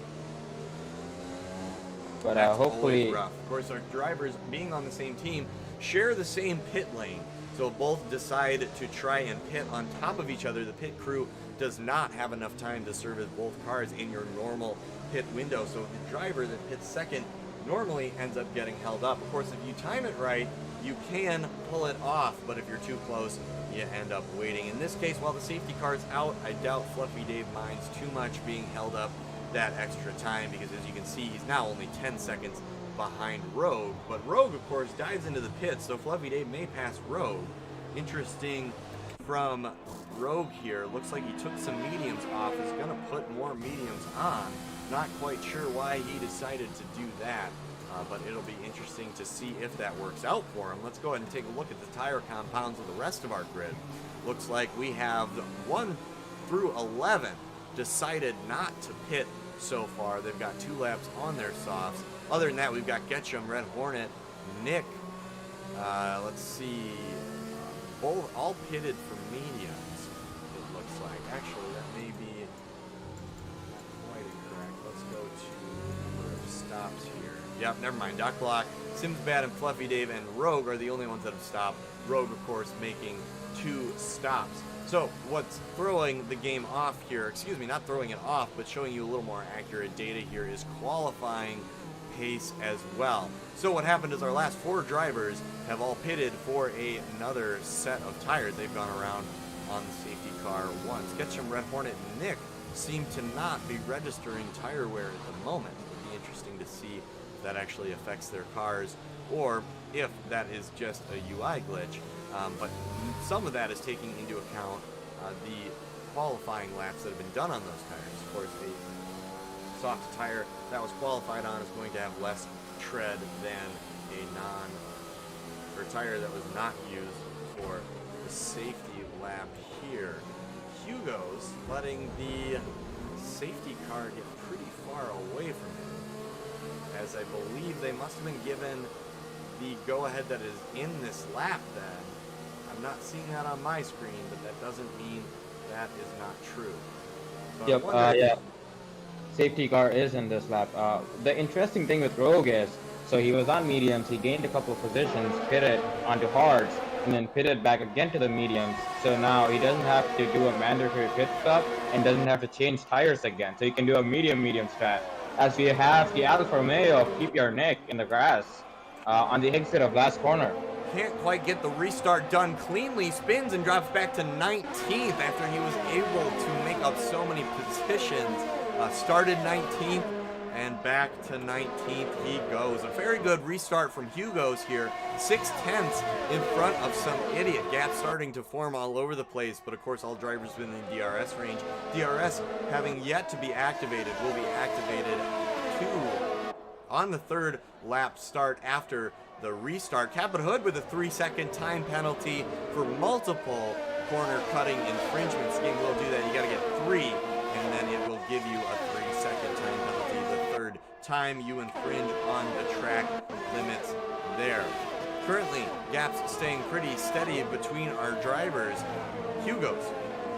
But hopefully, rough. Of course, our drivers, being on the same team, share the same pit lane. So if both decide to try and pit on top of each other, the pit crew does not have enough time to service both cars in your normal pit window. So the driver that pits second normally ends up getting held up. Of course, if you time it right, you can pull it off, but if you're too close, you end up waiting. In this case, while the safety car's out, I doubt Fluffy Dave minds too much being held up that extra time, because as you can see, he's now only 10 seconds behind Rogue. But Rogue, of course, dives into the pits, so Fluffy Dave may pass Rogue. Interesting from Rogue here. Looks like he took some mediums off. He's going to put more mediums on. Not quite sure why he decided to do that, but it'll be interesting to see if that works out for him. Let's go ahead and take a look at the tire compounds of the rest of our grid. Looks like we have 1 through 11 decided not to pit so far. They've got 2 laps on their softs. Other than that, we've got Getchum, Red Hornet, Nick. Let's see. Both all pitted for mediums, it looks like. Actually, that may be not quite incorrect. Let's go to number of stops here. Yep, never mind. Doc Block, Sims Bad, and Fluffy Dave and Rogue are the only ones that have stopped. Rogue, of course, making 2 stops. So what's throwing the game off here, excuse me, not throwing it off, but showing you a little more accurate data here, is qualifying pace as well. So what happened is our last 4 drivers have all pitted for another set of tires. They've gone around on the safety car once. Getchum, Red Hornet, and Nick seem to not be registering tire wear at the moment. It'll be interesting to see if that actually affects their cars or if that is just a UI glitch. But some of that is taking into account the qualifying laps that have been done on those tires. Of course, a soft tire that was qualified on is going to have less tread than a tire that was not used for the safety lap here. Hugo's letting the safety car get pretty far away from him, as I believe they must have been given the go-ahead that is in this lap then. I'm not seeing that on my screen, but that doesn't mean that is not true. So yep, yeah. Safety car is in this lap. The interesting thing with Rogue is, so he was on mediums, he gained a couple of positions, pitted onto hards, and then pitted back again to the mediums. So now he doesn't have to do a mandatory pit stop and doesn't have to change tires again. So he can do a medium strat. As we have the Alfa Romeo of PPR Nick in the grass on the exit of last corner. Can't quite get the restart done cleanly. Spins and drops back to 19th after he was able to make up so many positions. Started 19th and back to 19th he goes. A very good restart from Hugo's here. 6/10 in front of some idiot. Gaps starting to form all over the place, but of course all drivers within the DRS range. DRS having yet to be activated, will be activated to on the third lap start after the restart. Capita Hood with a 3-second time penalty for multiple corner cutting infringements. Game will do that. You got to get 3, and then it will give you a 3-second time penalty the third time you infringe on the track limits there. Currently, gaps staying pretty steady between our drivers. Hugo's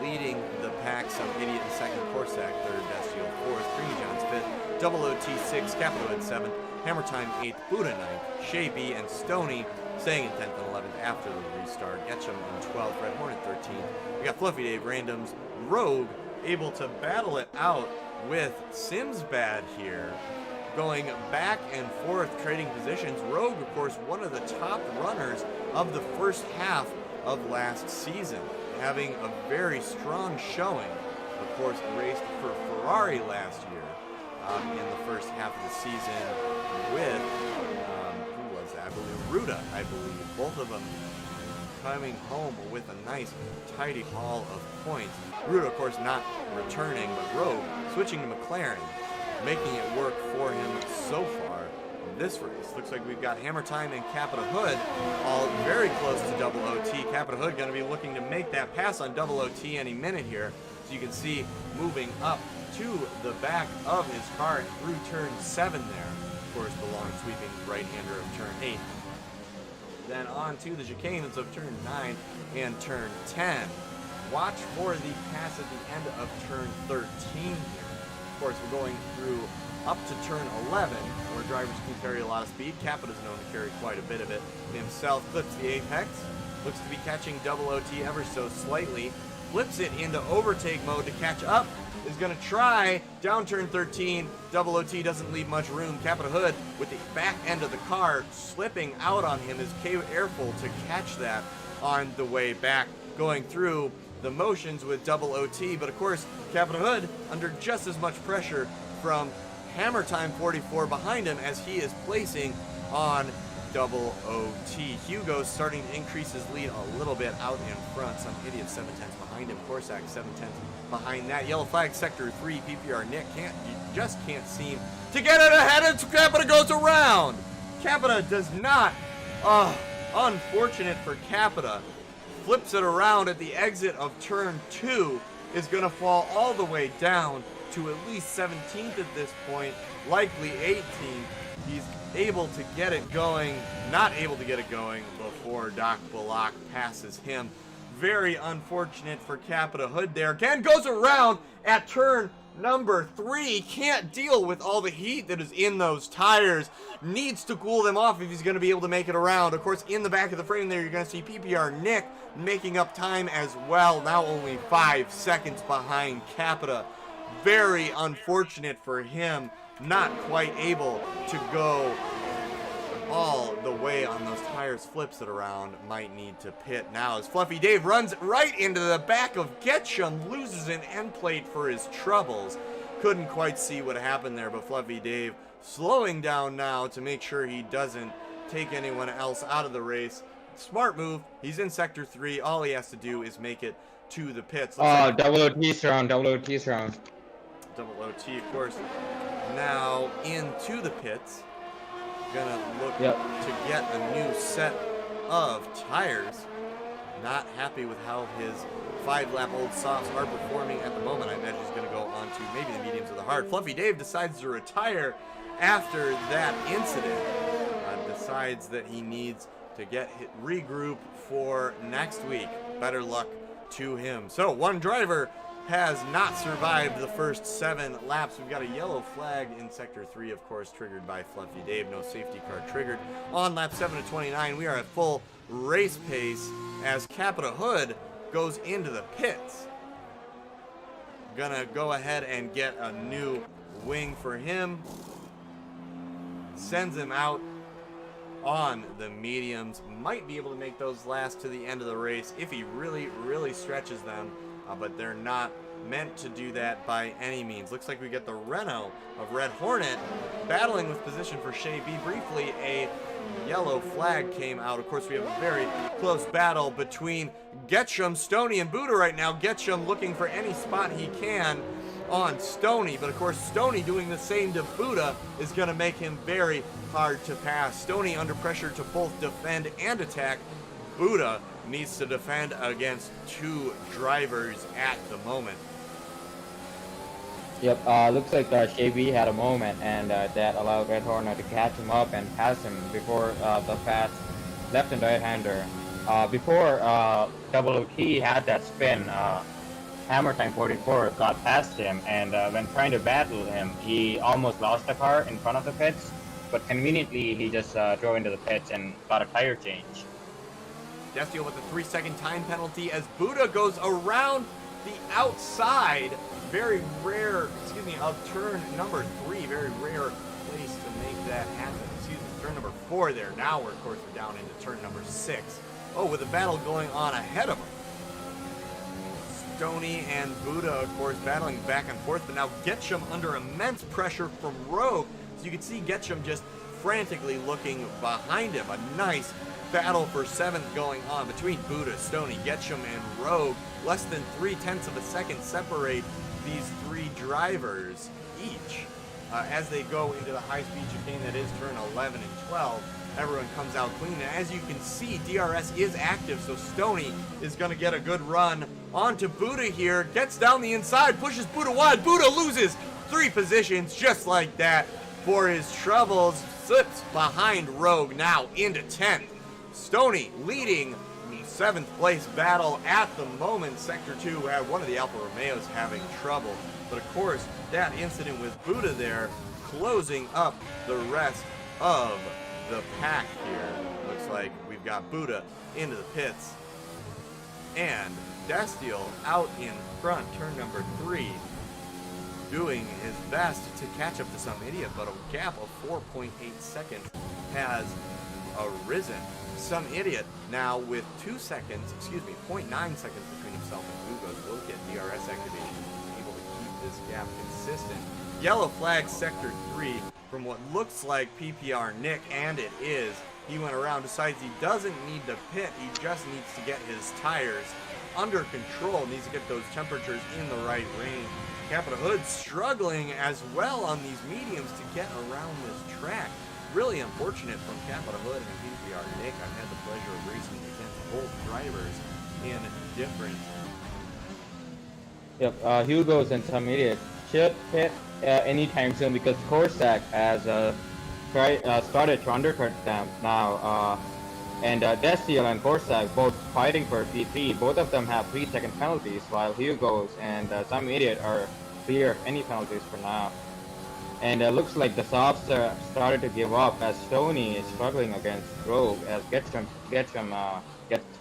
leading the pack, some idiot in second, Corsac third, Destiel fourth, Creamy John's fifth, Double OT 6, Capital Hood 7th, Hammer Time 8th, Buddha 9th, Shea B and Stoney staying in 10th and 11th after the restart, Getchum in 12th, Red Hornet 13th. We got Fluffy Dave, Randoms, Rogue able to battle it out with Sims Bad here, going back and forth, trading positions. Rogue, of course, one of the top runners of the first half of last season, having a very strong showing. Of course, raced for Ferrari last year in the first half of the season with, who was that? I believe Ruda, Both of them coming home with a nice, tidy haul of points. Ruda, of course, not returning, but Rogue switching to McLaren, making it work for him so far in this race. Looks like we've got Hammer Time and Capita Hood all very close to Double OT. Capita Hood going to be looking to make that pass on Double OT any minute here. So you can see moving up to the back of his car through turn 7 there. Of course, the long sweeping right-hander of turn 8. Then on to the chicanes of turn 9 and turn 10. Watch for the pass at the end of turn 13 here. Of course, we're going through up to turn 11, where drivers can carry a lot of speed. Capita's known to carry quite a bit of it himself. Clips the apex. Looks to be catching Double OT ever so slightly. Flips it into overtake mode to catch up. Is going to try down turn 13. Double OT doesn't leave much room. Capita Hood with the back end of the car slipping out on him is careful to catch that on the way back, going through the motions with Double OT. But of course, Capita Hood under just as much pressure from Hammer Time 44 behind him as he is placing on Double OT. Hugo's starting to increase his lead a little bit out in front. Some idiot 7/10 behind him. Corsac 7/10 behind that. Yellow flag sector 3. PPR Nick just can't seem to get it ahead, and Capita goes around. Capita does not. Unfortunate for Capita. Flips it around at the exit of turn 2. Is going to fall all the way down to at least 17th at this point, likely 18th. He's able to get it going, not able to get it going before Doc Bullock passes him. Very unfortunate for Capita Hood there. Again, goes around at turn number 3. Can't deal with all the heat that is in those tires. Needs to cool them off if he's going to be able to make it around. Of course, in the back of the frame there, you're going to see PPR Nick making up time as well. Now only 5 seconds behind Capita. Very unfortunate for him. Not quite able to go all the way on those tires. Flips it around. Might need to pit now as Fluffy Dave runs right into the back of Getchum. Loses an end plate for his troubles. Couldn't quite see what happened there, but Fluffy Dave slowing down now to make sure he doesn't take anyone else out of the race. Smart move. He's in sector 3. All he has to do is make it to the pits. Double OT's round. Double OT's round. Double OT, of course, now into the pits. Gonna look to get a new set of tires. Not happy with how his 5-lap-old softs are performing at the moment. I imagine he's gonna go on to maybe the mediums or the hard. Fluffy Dave decides to retire after that incident. Decides that he needs to regroup for next week. Better luck to him. So one driver has not survived the first 7 laps. We've got a yellow flag in sector 3, of course, triggered by Fluffy Dave. No safety car triggered. On lap 7 of 29, we are at full race pace as Capita Hood goes into the pits. Gonna go ahead and get a new wing for him. Sends him out on the mediums. Might be able to make those last to the end of the race if he really, really stretches them. But they're not meant to do that by any means. Looks like we get the Renault of Red Hornet battling with position for Shea B. Briefly, a yellow flag came out. Of course, we have a very close battle between Getchum, Stoney, and Buddha right now. Getchum looking for any spot he can on Stoney, but of course Stoney doing the same to Buddha is going to make him very hard to pass. Stoney under pressure to both defend and attack. Buddha needs to defend against two drivers at the moment. Yep, looks like Shay B had a moment, and that allowed Red Hornet to catch him up and pass him before the fast left and right-hander. Before Double Key had that spin, Hammer Time 44 got past him, and when trying to battle him, he almost lost the car in front of the pits, but conveniently he just drove into the pits and got a tire change. Destiel with a 3-second time penalty as Buddha goes around the outside. Very rare, of turn number 3. Very rare place to make that happen. Turn number 4 there. Now we're, of course, we're down into turn number 6. Oh, with a battle going on ahead of him. Stoney and Buddha, of course, battling back and forth, but now Getchum under immense pressure from Rogue. So you can see Getchum just frantically looking behind him. A nice battle for 7th going on between Buddha, Stoney, Getchum, and Rogue. Less than 0.3 of a second separate these three drivers each. As they go into the high-speed chicane that is turn 11 and 12, everyone comes out clean. And as you can see, DRS is active, so Stoney is going to get a good run onto Buddha here. Gets down the inside, pushes Buddha wide. Buddha loses 3 positions just like that for his troubles. Slips behind Rogue now into 10th. Stoney leading the 7th place battle at the moment. Sector 2 had one of the Alfa Romeos having trouble. But of course, that incident with Buddha there closing up the rest of the pack here. Looks like we've got Buddha into the pits. And Destiel out in front, turn number 3, doing his best to catch up to some idiot, but a gap of 4.8 seconds has arisen. Some idiot now with 0.9 seconds between himself and Bugos will get DRS activation. He's able to keep this gap consistent. Yellow flag sector 3 from what looks like PPR Nick, and it is. He went around, decides he doesn't need to pit, he just needs to get his tires under control, needs to get those temperatures in the right range. Capita Hood struggling as well on these mediums to get around this track. Really unfortunate from Capita Hood and PPR Nick. I've had the pleasure of racing against both drivers in different. Yep, Hugo's and some idiot should pit anytime soon because Corsac has started to undercut them now. And Destiel and Corsac both fighting for P3. Both of them have 3-second penalties, while Hugo's and some idiot are clear of any penalties for now. And it looks like the softs started to give up as Stoney is struggling against Rogue as Getchum gets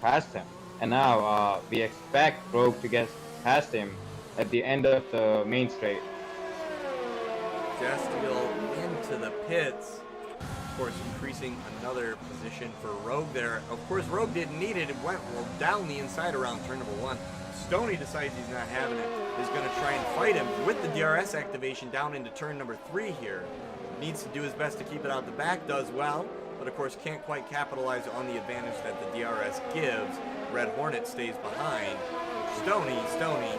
past him. And now we expect Rogue to get past him at the end of the main straight. Destiel into the pits. Of course, increasing another position for Rogue there. Of course, Rogue didn't need it. It went down the inside around turn number 1. Stoney decides he's not having it. Is going to try and fight him with the DRS activation down into turn number 3 here. Needs to do his best to keep it out the back. Does well, but of course can't quite capitalize on the advantage that the DRS gives. Red Hornet stays behind. Stoney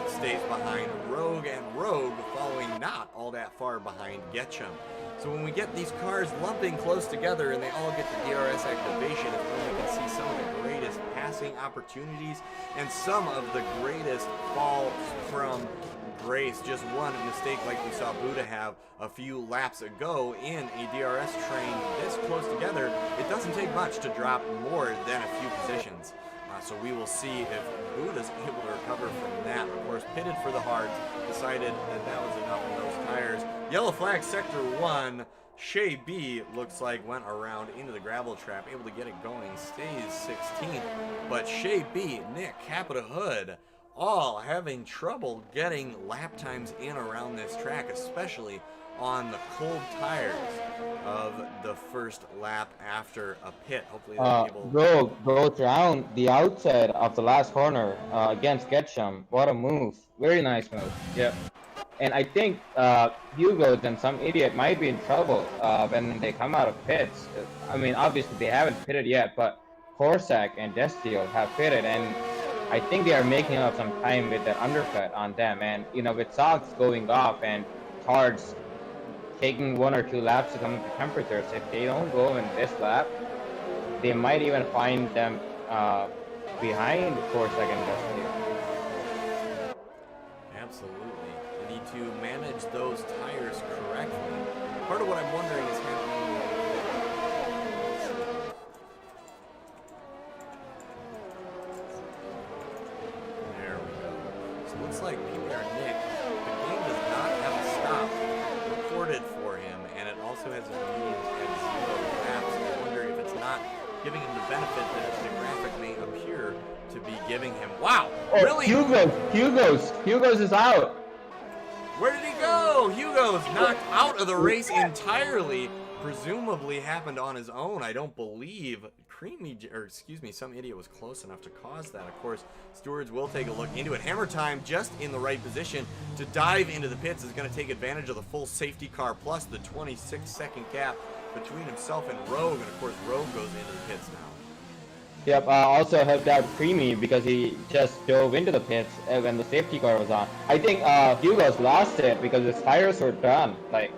stays behind Rogue, and Rogue following not all that far behind Getchum. So when we get these cars lumping close together and they all get the DRS activation, is when we can see some of the greatest passing opportunities and some of the greatest falls from grace. Just one mistake like we saw Buddha have a few laps ago in a DRS train this close together. It doesn't take much to drop more than a few positions. So we will see if Buddha's able to recover from that. Of course, pitted for the hards, decided that was enough of those tires. Yellow flag sector 1. Shay B looks like went around into the gravel trap, able to get it going, stays 16th. But Shay B, Nick, Capita Hood, all having trouble getting lap times in around this track, especially on the cold tires of the first lap after a pit. Hopefully they'll be able. Rogue goes around the outside of the last corner against Getchum. What a move. Very nice move. Yep. And I think Hugo and some idiot might be in trouble when they come out of pits. I mean, obviously they haven't pitted yet, but Corsac and Destiel have pitted, and I think they are making up some time with the undercut on them. And, you know, with socks going off and cards taking 1 or 2 laps to come up to temperatures, if they don't go in this lap, they might even find them behind Corsac and Dusty. Absolutely. You need to manage those tires correctly. Part of what I'm wondering is happening. There we go. So it looks like PBR Nick, the game does not have a stop recorded for him, and it also has a median at 0 laps. I wonder if it's not giving him the benefit that the graphic may appear to be giving him. Wow! Oh, Really? Hugo's is out. Where did he go? Hugo's knocked out of the race entirely. Presumably happened on his own. I don't believe some idiot was close enough to cause that. Of course, stewards will take a look into it. Hammer Time just in the right position to dive into the pits is going to take advantage of the full safety car plus the 26-second gap between himself and Rogue. And of course, Rogue goes into the pits now. Yep, also helped out Creamy because he just dove into the pits when the safety car was on. I think Hugo's lost it because his tires were done. Like,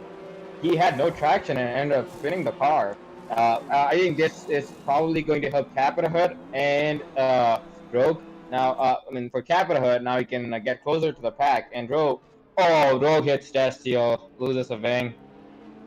he had no traction and ended up spinning the car. I think this is probably going to help Capita Hood and Rogue. Now, I mean, for Capita Hood, now he can get closer to the pack. And Rogue hits Destio, loses a wing.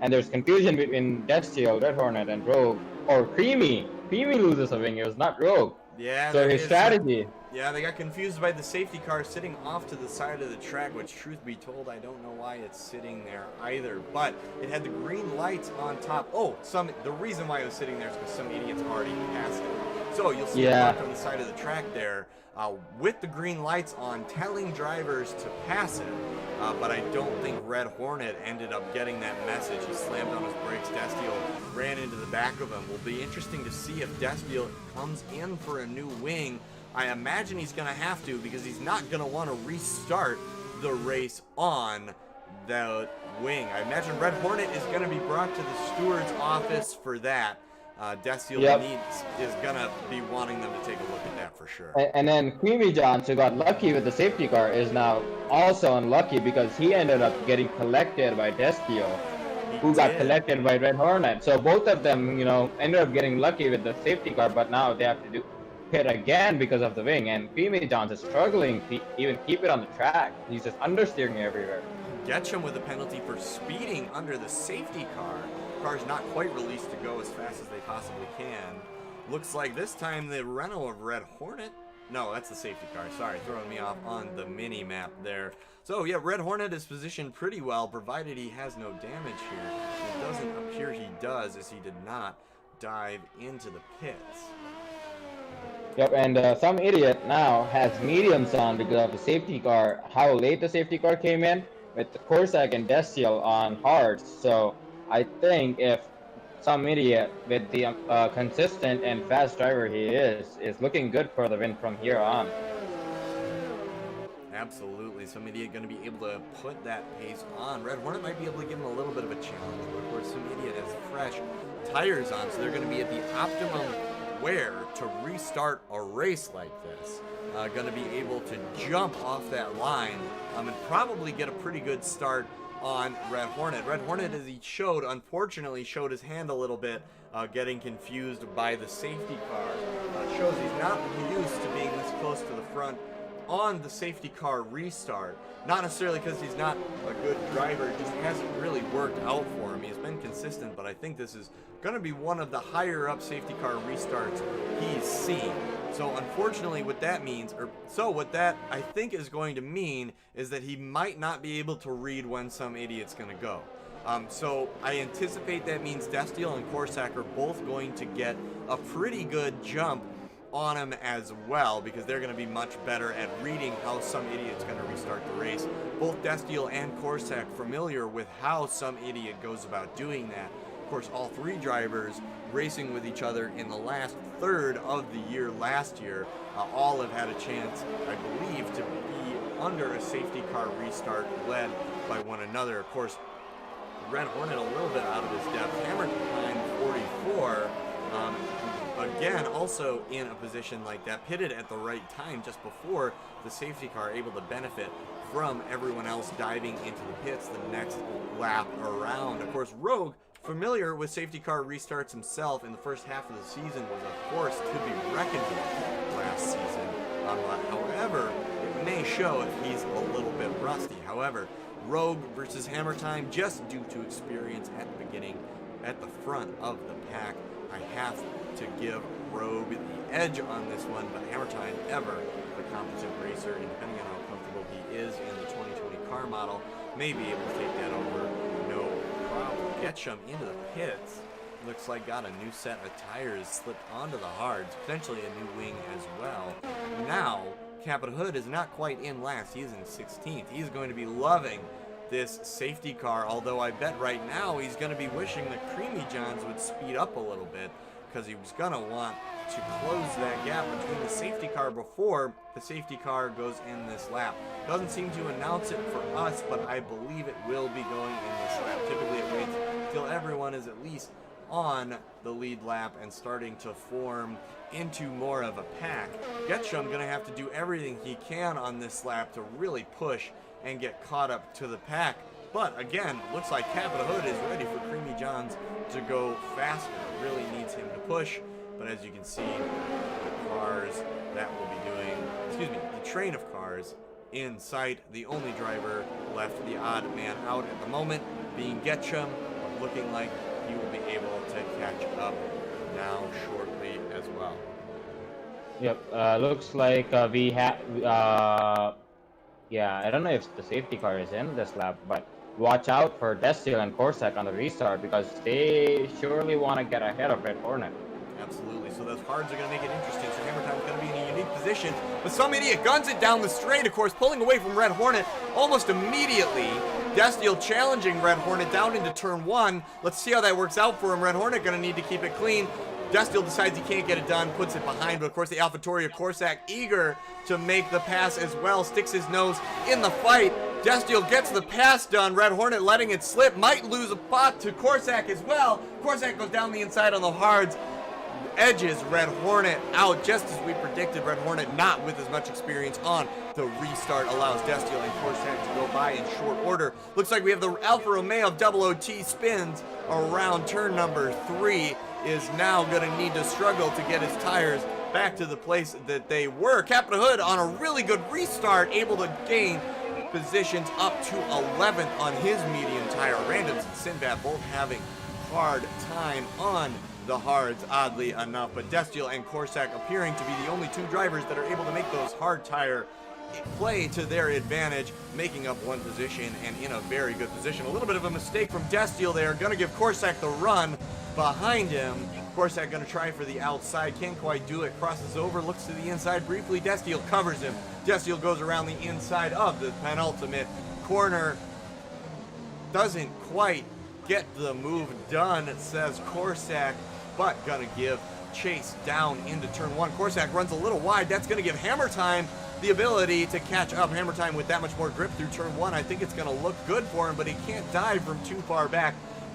And there's confusion between Destio, Red Hornet, and Rogue. Or Creamy. Creamy loses a wing, it was not Rogue. Yeah. So his strategy. Yeah, they got confused by the safety car sitting off to the side of the track, which, truth be told, I don't know why it's sitting there either. But it had the green lights on top. Oh, the reason why it was sitting there is because some idiots already passed it. So you'll see it marked on the side of the track there with the green lights on, telling drivers to pass it. But I don't think Red Hornet ended up getting that message. He slammed on his brakes. Destio ran into the back of him. Will be interesting to see if Destio comes in for a new wing. I imagine he's going to have to, because he's not going to want to restart the race on the wing. I imagine Red Hornet is going to be brought to the steward's office for that. Destio is going to be wanting them to take a look at that for sure. And then Creamy Johns, who got lucky with the safety car, is now also unlucky because he ended up getting collected by Destio, who got collected by Red Hornet. So both of them, you know, ended up getting lucky with the safety car, but now they have to pit again because of the wing. And Creamy Johns is struggling to even keep it on the track. He's just understeering everywhere. Getcham with a penalty for speeding under the safety car. Car's not quite released to go as fast as they possibly can. Looks like this time the Renault of Red Hornet. No, that's the safety car. Sorry, throwing me off on the mini map there. So yeah, Red Hornet is positioned pretty well, provided he has no damage here. It doesn't appear he does, as he did not dive into the pits. Yep, and some idiot now has mediums on because of the safety car, how late the safety car came in, with the Corsac and Destiel on hards. So I think if some idiot with the consistent and fast driver he is looking good for the win from here on. Absolutely, some idiot going to be able to put that pace on. Red Hornet might be able to give him a little bit of a challenge, but of course some idiot has fresh tires on, so they're going to be at the optimum wear to restart a race like this. Going to be able to jump off that line and probably get a pretty good start on Red Hornet. Red Hornet, as he showed, unfortunately showed his hand a little bit, getting confused by the safety car. Shows he's not used to being this close to the front on the safety car restart. Not necessarily because he's not a good driver, it just hasn't really worked out for him. He's been consistent, but I think this is going to be one of the higher up safety car restarts he's seen. So unfortunately what that means, what that I think is going to mean is that he might not be able to read when some idiot's going to go. So I anticipate that means Destiel and Corsac are both going to get a pretty good jump on him as well, because they're going to be much better at reading how some idiot's going to restart the race. Both Destiel and Corsac familiar with how some idiot goes about doing that. Of course, all three drivers racing with each other in the last third of the year last year, all have had a chance, I believe, to be under a safety car restart led by one another. Of course, Red Hornet a little bit out of his depth. Hammer Time 44 Again, also in a position like that, pitted at the right time just before the safety car, able to benefit from everyone else diving into the pits the next lap around. Of course, Rogue, familiar with safety car restarts himself in the first half of the season, was a force to be reckoned with last season. However, it may show if he's a little bit rusty. However, Rogue versus Hammer Time, just due to experience at the beginning, at the front of the pack, I have to give Rogue the edge on this one, but Hammer Time, ever the competent racer, and depending on how comfortable he is in the 2020 car model, may be able to take that over no problem. Getchum into the pits. Looks like got a new set of tires slipped onto the hards, potentially a new wing as well. Now, Captain Hood is not quite in last. He is in 16th. He's going to be loving this safety car, although I bet right now he's going to be wishing that Creamy Johns would speed up a little bit, because he was going to want to close that gap between the safety car before the safety car goes in this lap. Doesn't seem to announce it for us, but I believe it will be going in this lap. Typically it waits till everyone is at least on the lead lap and starting to form into more of a pack. Getchum going to have to do everything he can on this lap to really push and get caught up to the pack. But again, looks like Captain Hood is ready for Creamy Johns to go faster. Really needs him to push, but as you can see, the cars that will be doing, the train of cars in sight. The only driver left, the odd man out at the moment, being Getchum, but looking like he will be able to catch up now shortly as well. Yep, looks like we have, yeah, I don't know if the safety car is in this lap, but watch out for Destil and Corsac on the restart, because they surely want to get ahead of Red Hornet. Absolutely, so those hards are going to make it interesting. So Hammer Time is going to be in a unique position, but some idiot guns it down the straight, of course, pulling away from Red Hornet almost immediately. Destil challenging Red Hornet down into turn 1. Let's see how that works out for him. Red Hornet going to need to keep it clean. Destil decides he can't get it done, puts it behind, but of course the AlphaTauri of Corsac eager to make the pass as well, sticks his nose in the fight. Destil gets the pass done. Red Hornet letting it slip, might lose a spot to Corsac as well. Corsac goes down the inside on the hards, edges Red Hornet out, just as we predicted. Red Hornet not with as much experience on the restart allows Destil and Corsac to go by in short order. Looks like we have the Alfa Romeo of Double OT spins around turn number 3, is now going to need to struggle to get his tires back to the place that they were. Captain Hood on a really good restart, able to gain positions up to 11th on his medium tire. Randoms and Sinbad both having hard time on the hards, oddly enough, but Destil and Corsac appearing to be the only two drivers that are able to make those hard tire play to their advantage, making up one position and in a very good position. A little bit of a mistake from Destil there, gonna give Corsac the run behind him. Corsac gonna try for the outside, can't quite do it, crosses over, looks to the inside briefly, Destil covers him. Destil goes around the inside of the penultimate corner, doesn't quite get the move done, says Corsac, but gonna give chase down into turn 1. Corsac runs a little wide, that's gonna give Hammer Time the ability to catch up. Hammer Time with that much more grip through turn 1, I think it's gonna look good for him, but he can't dive from too far back.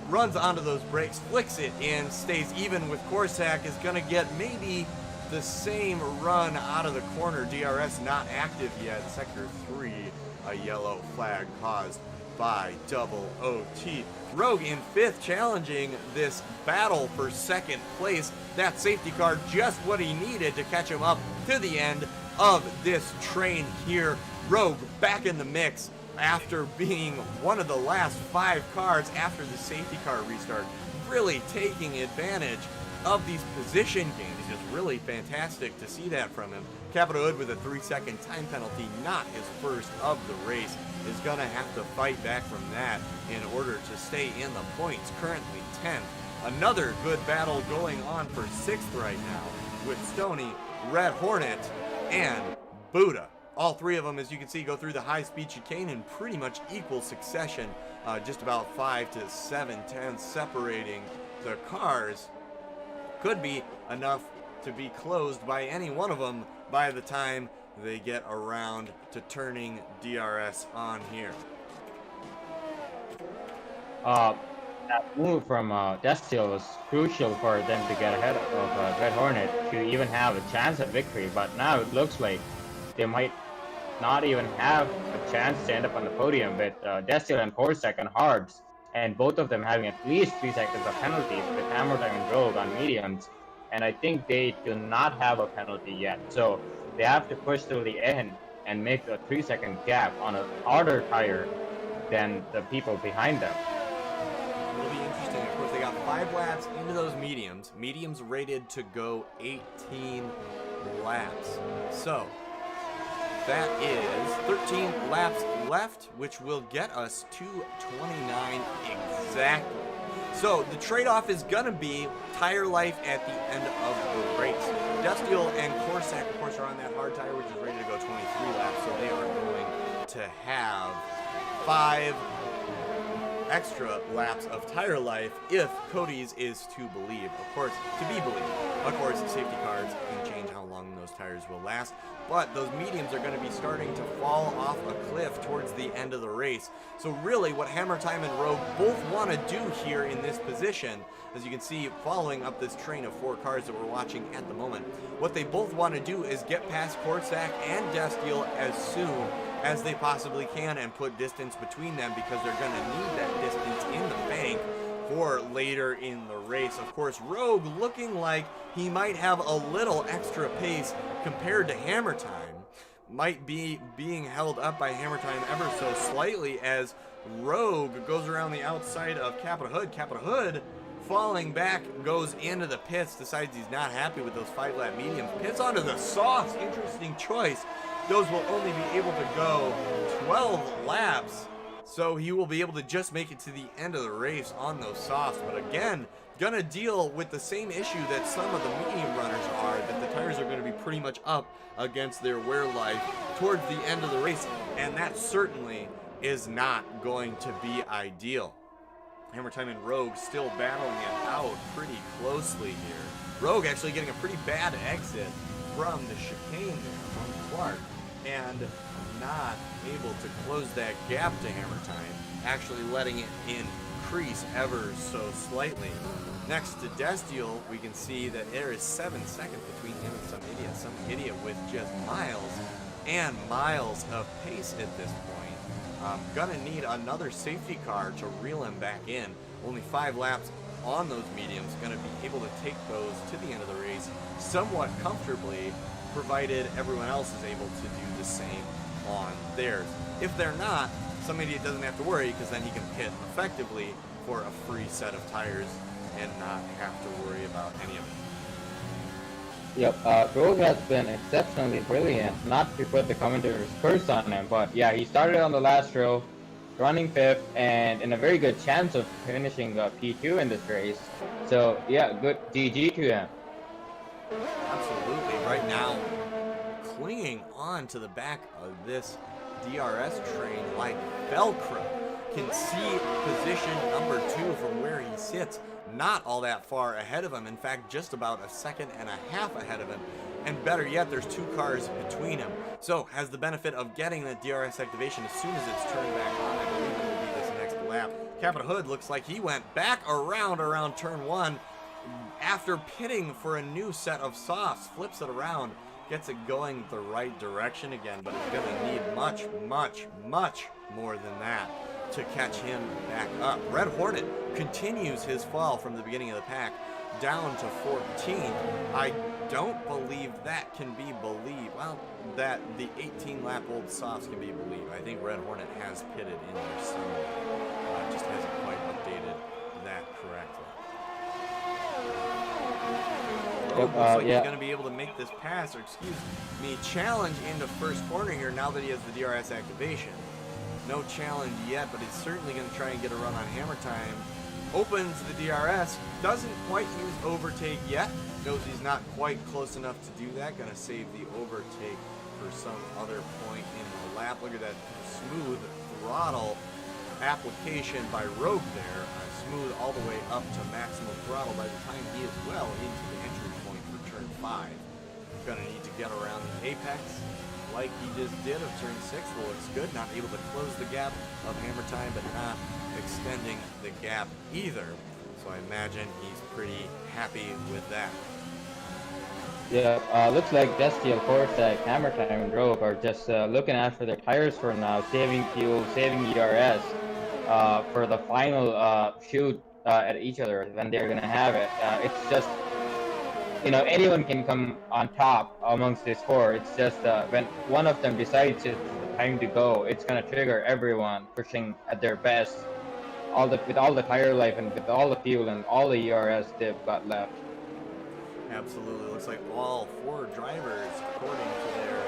Runs onto those brakes, flicks it in, stays even with Corsac, is gonna get maybe the same run out of the corner. DRS not active yet. Sector 3, a yellow flag caused by Double OT. Rogue in 5th, challenging this battle for 2nd place. That safety car just what he needed to catch him up to the end of this train here. Rogue back in the mix after being one of the last 5 cars after the safety car restart. Really taking advantage of these position gains. It's just really fantastic to see that from him. Capital Hood with a 3-second time penalty, not his first of the race, is gonna have to fight back from that in order to stay in the points. Currently 10th. Another good battle going on for 6th right now with Stoney, Red Hornet, and Buddha. All 3 of them, as you can see, go through the high-speed chicane in pretty much equal succession, just about 5 to 7 tenths separating the cars. Could be enough to be closed by any one of them by the time they get around to turning DRS on here. that move from Destiel was crucial for them to get ahead of Red Hornet to even have a chance at victory. But now it looks like they might not even have a chance to end up on the podium with Destiel and Corsac on hards, and both of them having at least 3 seconds of penalties with Hammer Time and Rogue on mediums. And I think they do not have a penalty yet, so they have to push till the end and make a 3-second gap on a harder tire than the people behind them. It'll be interesting. Of course, they got 5 laps into those mediums. Mediums rated to go 18 laps. So that is 13 laps left, which will get us to 29 exactly. So the trade-off is going to be tire life at the end of the race. Destiel and Corsac, of course, are on that hard tire, which is ready to go 23 laps, so they are going to have 5 extra laps of tire life if Cody's is to believe. Of course, to be believed. Of course, the safety cars can change how long those tires will last, but those mediums are going to be starting to fall off a cliff towards the end of the race. So really what Hammer Time and Rogue both want to do here in this position, as you can see following up this train of 4 cars that we're watching at the moment, what they both want to do is get past Corsac and Destiel as soon as they possibly can and put distance between them, because they're going to need that distance in the bank for later in the race. Of course, Rogue looking like he might have a little extra pace compared to Hammer Time. Might be being held up by Hammer Time ever so slightly as Rogue goes around the outside of Capita Hood. Capita Hood falling back, goes into the pits, decides he's not happy with those 5-lap mediums, pits onto the softs. Interesting choice. Those will only be able to go 12 laps, so he will be able to just make it to the end of the race on those softs. But again, gonna deal with the same issue that some of the medium runners are, that the tires are going to be pretty much up against their wear life towards the end of the race, and that certainly is not going to be ideal. Hammer Time and Rogue still battling it out pretty closely here. Rogue actually getting a pretty bad exit from the chicane there from Clark, and not able to close that gap to Hammer Time, actually letting it increase ever so slightly. Next to Destiel, we can see that there is 7 seconds between him and some idiot with just miles and miles of pace at this point. Gonna need another safety car to reel him back in. Only 5 laps on those mediums, gonna be able to take those to the end of the race somewhat comfortably, provided everyone else is able to do the same on theirs. If they're not, some idiot doesn't have to worry, because then he can pit effectively for a free set of tires and not have to worry about any of it. Yep, Rogue has been exceptionally brilliant, not to put the commentator's curse on him, but yeah, he started on the last row, running 5th, and in a very good chance of finishing P2 in this race. So yeah, good GG to him. Absolutely. Right now, clinging on to the back of this DRS train like Velcro. Can see position number 2 from where he sits. Not all that far ahead of him. In fact, just about a second and a half ahead of him. And better yet, there's 2 cars between him. So has the benefit of getting that DRS activation as soon as it's turned back on. I believe it will be this next lap. Capita Hood looks like he went back around turn 1 after pitting for a new set of softs. Flips it around, gets it going the right direction again, but it's going to need much, much, much more than that to catch him back up. Red Hornet continues his fall from the beginning of the pack down to 14th. I don't believe that can be believed. Well, that the 18-lap-old softs can be believed. I think Red Hornet has pitted in there somewhere. Just hasn't quite updated that correctly. Looks like he's going to be able to make this pass, or excuse me, challenge into first corner here now that he has the DRS activation. No challenge yet, but he's certainly going to try and get a run on Hammer Time. Opens the DRS, doesn't quite use overtake yet. Knows he's not quite close enough to do that. Going to save the overtake for some other point in the lap. Look at that smooth throttle application by Rogue there. Smooth all the way up to maximum throttle by the time he is well into the entry point for turn 5. Gonna need to get around the apex like he just did of turn 6. Looks good, not able to close the gap of hammer time, but not extending the gap either. So I imagine he's pretty happy with that. Yeah, looks like Destiel, Corsac, Hammer Time, and Rogue are just looking after their tires for now, saving fuel, saving ERS for the final shoot at each other when they're going to have it. It's just, anyone can come on top amongst this four. It's just when one of them decides it's the time to go, it's going to trigger everyone pushing at their best, with all the tire life and with all the fuel and all the ERS they've got left. Absolutely. Looks like all 4 drivers, according to their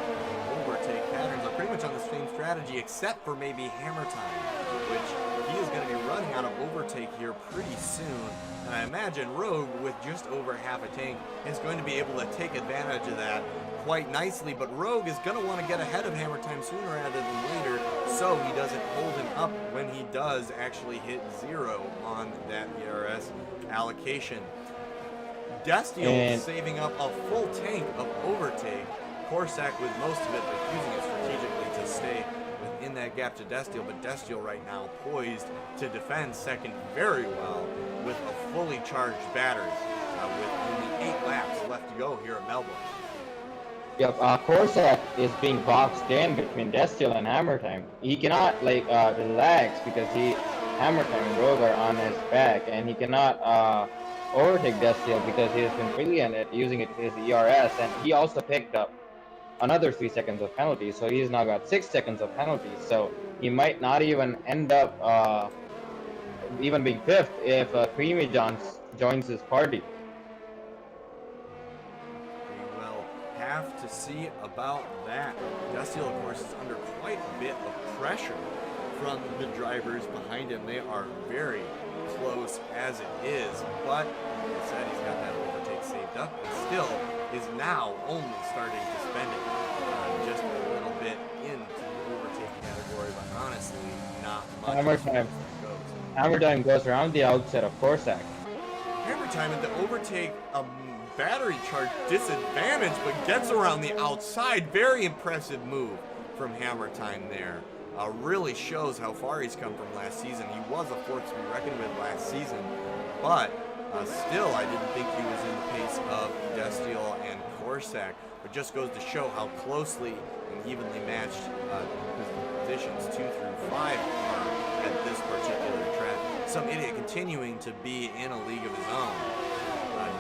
overtake patterns, are pretty much on the same strategy, except for maybe Hammer Time, which he is going to be running out of overtake here pretty soon. And I imagine Rogue, with just over half a tank, is going to be able to take advantage of that quite nicely. But Rogue is going to want to get ahead of Hammer Time sooner rather than later, so he doesn't hold him up when he does actually hit 0 on that ERS allocation. Destiel saving up a full tank of overtake. Corsac with most of it, but using it strategically to stay within that gap to Destiel. But Destiel right now poised to defend second very well with a fully charged battery, with only 8 laps left to go here at Melbourne. Yep, Corsac is being boxed in between Destiel and Hammer Time. He cannot relax because Hammer Time and Rogue are on his back, and he cannot overtake Destiel because he has been brilliant at using his ERS, and he also picked up another 3 seconds of penalties, so he's now got 6 seconds of penalties. So he might not even end up even being 5th if Creamy joins his party. We will have to see about that. Destiel, of course, is under quite a bit of pressure from the drivers behind him. They are very close as it is, but like I said, he's got that overtake saved up and still is now only starting to spend it just a little bit into the overtake category, but honestly not much. Hammer Time goes around the outside of Corsac. Hammer Time at the overtake battery charge disadvantage, but gets around the outside. Very impressive move from Hammer Time there. Really shows how far he's come from last season. He was a force to be reckoned with last season, but still, I didn't think he was in the pace of Destiel and Corsac. But just goes to show how closely and evenly matched positions 2 through 5 are at this particular track. Some idiot continuing to be in a league of his own,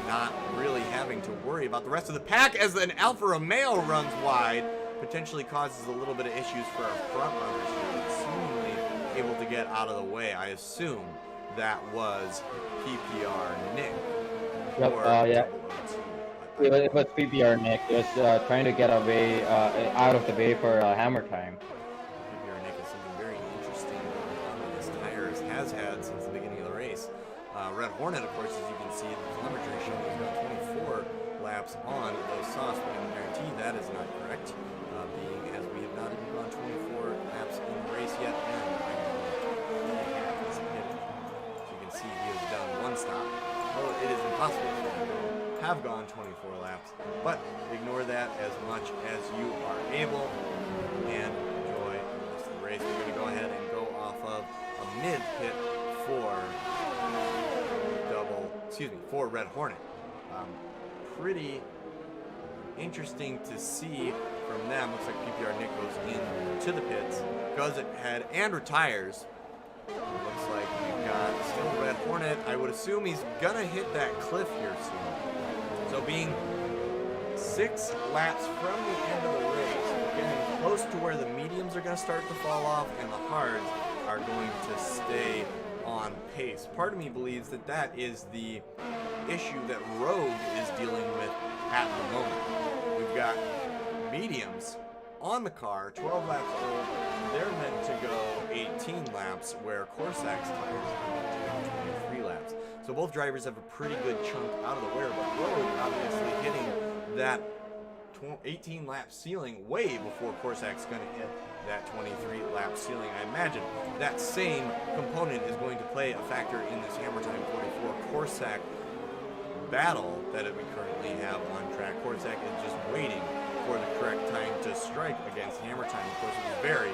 not really having to worry about the rest of the pack as an Alfa Romeo runs wide. Potentially causes a little bit of issues for our front runners here, but seemingly able to get out of the way. I assume that was PPR Nick. Yep, yeah. It was PPR Nick. He was trying to get away, out of the way for Hammer Time. PPR Nick is something very interesting on his tires, has had since the beginning of the race. Red Hornet, of course, as you can see, the telemetry showing he's got 24 laps on those softs, but I can guarantee that is not correct. Being as we have not even gone 24 laps in the race yet, and as you can see, he has done 1 stop. Well, it is impossible for him to have gone 24 laps, but ignore that as much as you are able and enjoy the rest of the race. We're going to go ahead and go off of a mid pit for Red Hornet. Pretty interesting to see from them. Looks like PPR Nick goes into the pits, goes ahead and retires. Looks like we've got still Red Hornet. I would assume he's gonna hit that cliff here soon. So being 6 laps from the end of the race, we're getting close to where the mediums are gonna start to fall off and the hards are going to stay on pace. Part of me believes that that is the issue that Rogue is dealing with at the moment. We've got mediums on the car, 12 laps old. They're meant to go 18 laps, where Corsac's tires are meant to go 23 laps. So both drivers have a pretty good chunk out of the wear, but Rogue obviously hitting that 18 lap ceiling way before Corsac's going to hit that 23 lap ceiling. I imagine that same component is going to play a factor in this Hammer Time 44 Corsac battle that we currently have on track. Corsac is just waiting for the correct time to strike against Hammer Time. Of course, it was very,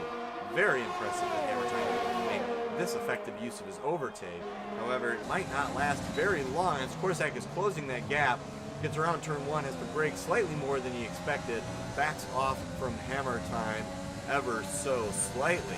very impressive that Hammer Time was able to make this effective use of his overtake. However, it might not last very long as Corsac is closing that gap. Gets around turn 1, has to brake slightly more than he expected, backs off from Hammer Time ever so slightly,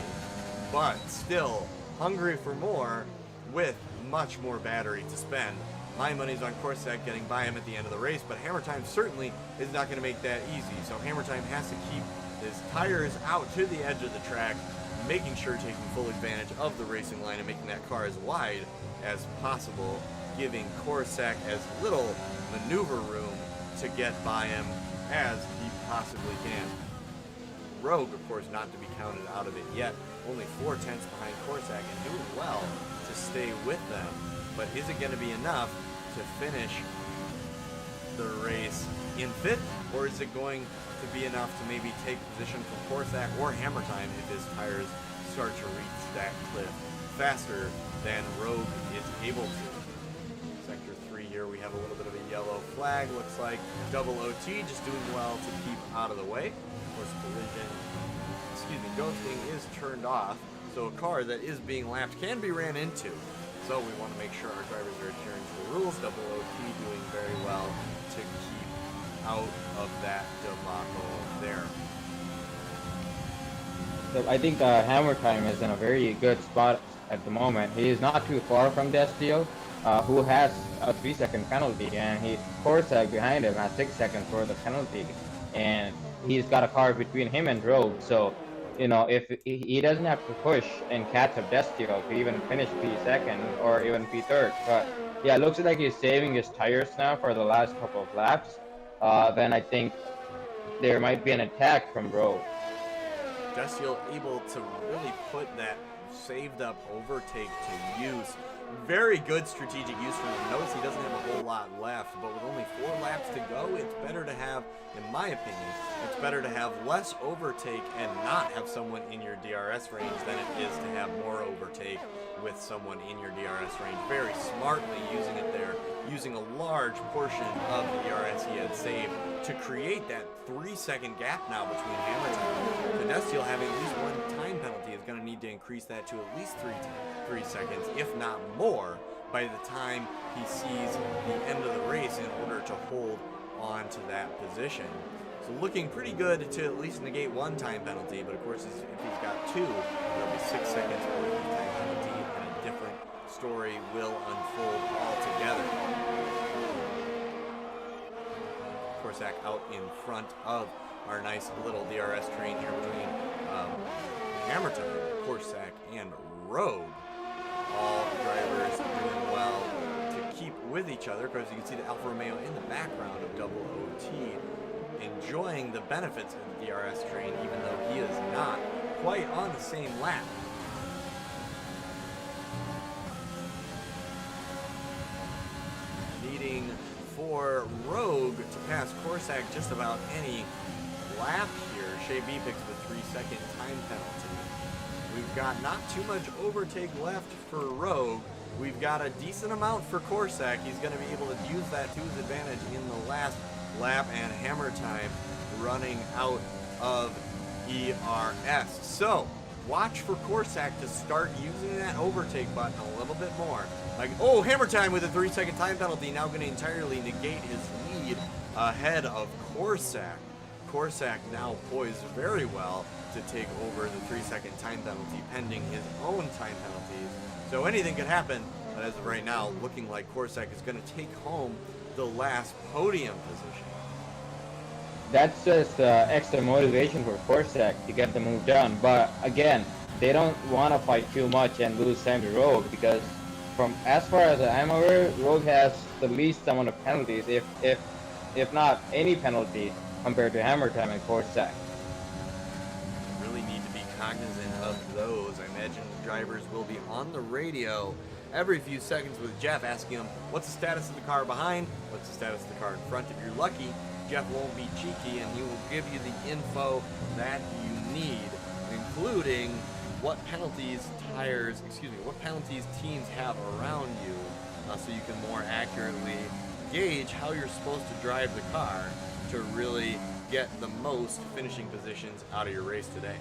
but still hungry for more with much more battery to spend. My money's on Corsac getting by him at the end of the race, but Hammer Time certainly is not going to make that easy, so Hammer Time has to keep his tires out to the edge of the track, making sure taking full advantage of the racing line and making that car as wide as possible, giving Corsac as little maneuver room to get by him as he possibly can. Rogue, of course, not to be counted out of it yet, only 4 tenths behind Corsac and doing well to stay with them, but is it going to be enough to finish the race in 5th, or is it going to be enough to maybe take position from Corsac or Hammer Time if his tires start to reach that cliff faster than Rogue is able to? Sector 3 here, we have a little bit of a yellow flag. Looks like double OT just doing well to keep out of the way. Of course, ghosting is turned off, so a car that is being lapped can be ran into. So we want to make sure our drivers are adhering to the rules. Double OT doing very well to keep out of that debacle there. So I think Hammer Time is in a very good spot at the moment. He is not too far from Destio, who has a 3-second penalty, and Corsac behind him has 6 seconds for the penalty, and he's got a car between him and Rogue. So, you know, if he doesn't have to push and catch up Destio to even finish P2nd or even P3rd. But yeah, it looks like he's saving his tires now for the last couple of laps. Then I think there might be an attack from Rogue. Destio able to really put that saved up overtake to use. Very good strategic use from him. Notice he doesn't have a whole lot left, but with only 4 laps to go, it's better to have, in my opinion, it's better to have less overtake and not have someone in your DRS range than it is to have more overtake with someone in your DRS range. Very smartly using it there, using a large portion of the DRS he had saved to create that 3-second gap now between Hammer Time. Destio having at least 1 time penalty is going to need to increase that to at least 3 seconds, if not more, by the time he sees the end of the race in order to hold on to that position. So looking pretty good to at least negate 1 time penalty, but of course if he's got 2, that'll be 6 seconds worth of time penalty, and a different story will unfold altogether. Corsac out in front of our nice little DRS train here between Hammer Time, Corsac, and Rogue. All drivers doing well to keep with each other. Of course, you can see the Alfa Romeo in the background of double OT, enjoying the benefits of the DRS train, even though he is not quite on the same lap. Needing for Rogue to pass Corsac just about any lap here. Shea B picks the 3-second time penalty. We've got not too much overtake left for Rogue. We've got a decent amount for Corsac. He's going to be able to use that to his advantage in the last lap, and Hammer Time running out of ERS. So, watch for Corsac to start using that overtake button a little bit more. Like, oh, Hammer Time with a 3-second time penalty, now going to entirely negate his lead ahead of Corsac. Corsac now poised very well to take over the 3-second time penalty, pending his own time penalties. So anything could happen, but as of right now, looking like Corsac is going to take home the last podium position. That's just extra motivation for Corsac to get the move done. But again, they don't want to fight too much and lose time to Rogue, because from as far as I'm aware, Rogue has the least amount of penalties, if not any penalty, compared to Hammer Time and Corsac. Really need to be cognizant of those. I imagine the drivers will be on the radio every few seconds with Jeff asking him, what's the status of the car behind? What's the status of the car in front? If you're lucky, Jeff won't be cheeky and he will give you the info that you need, including what penalties teams have around you, so you can more accurately gauge how you're supposed to drive the car to really get the most finishing positions out of your race today.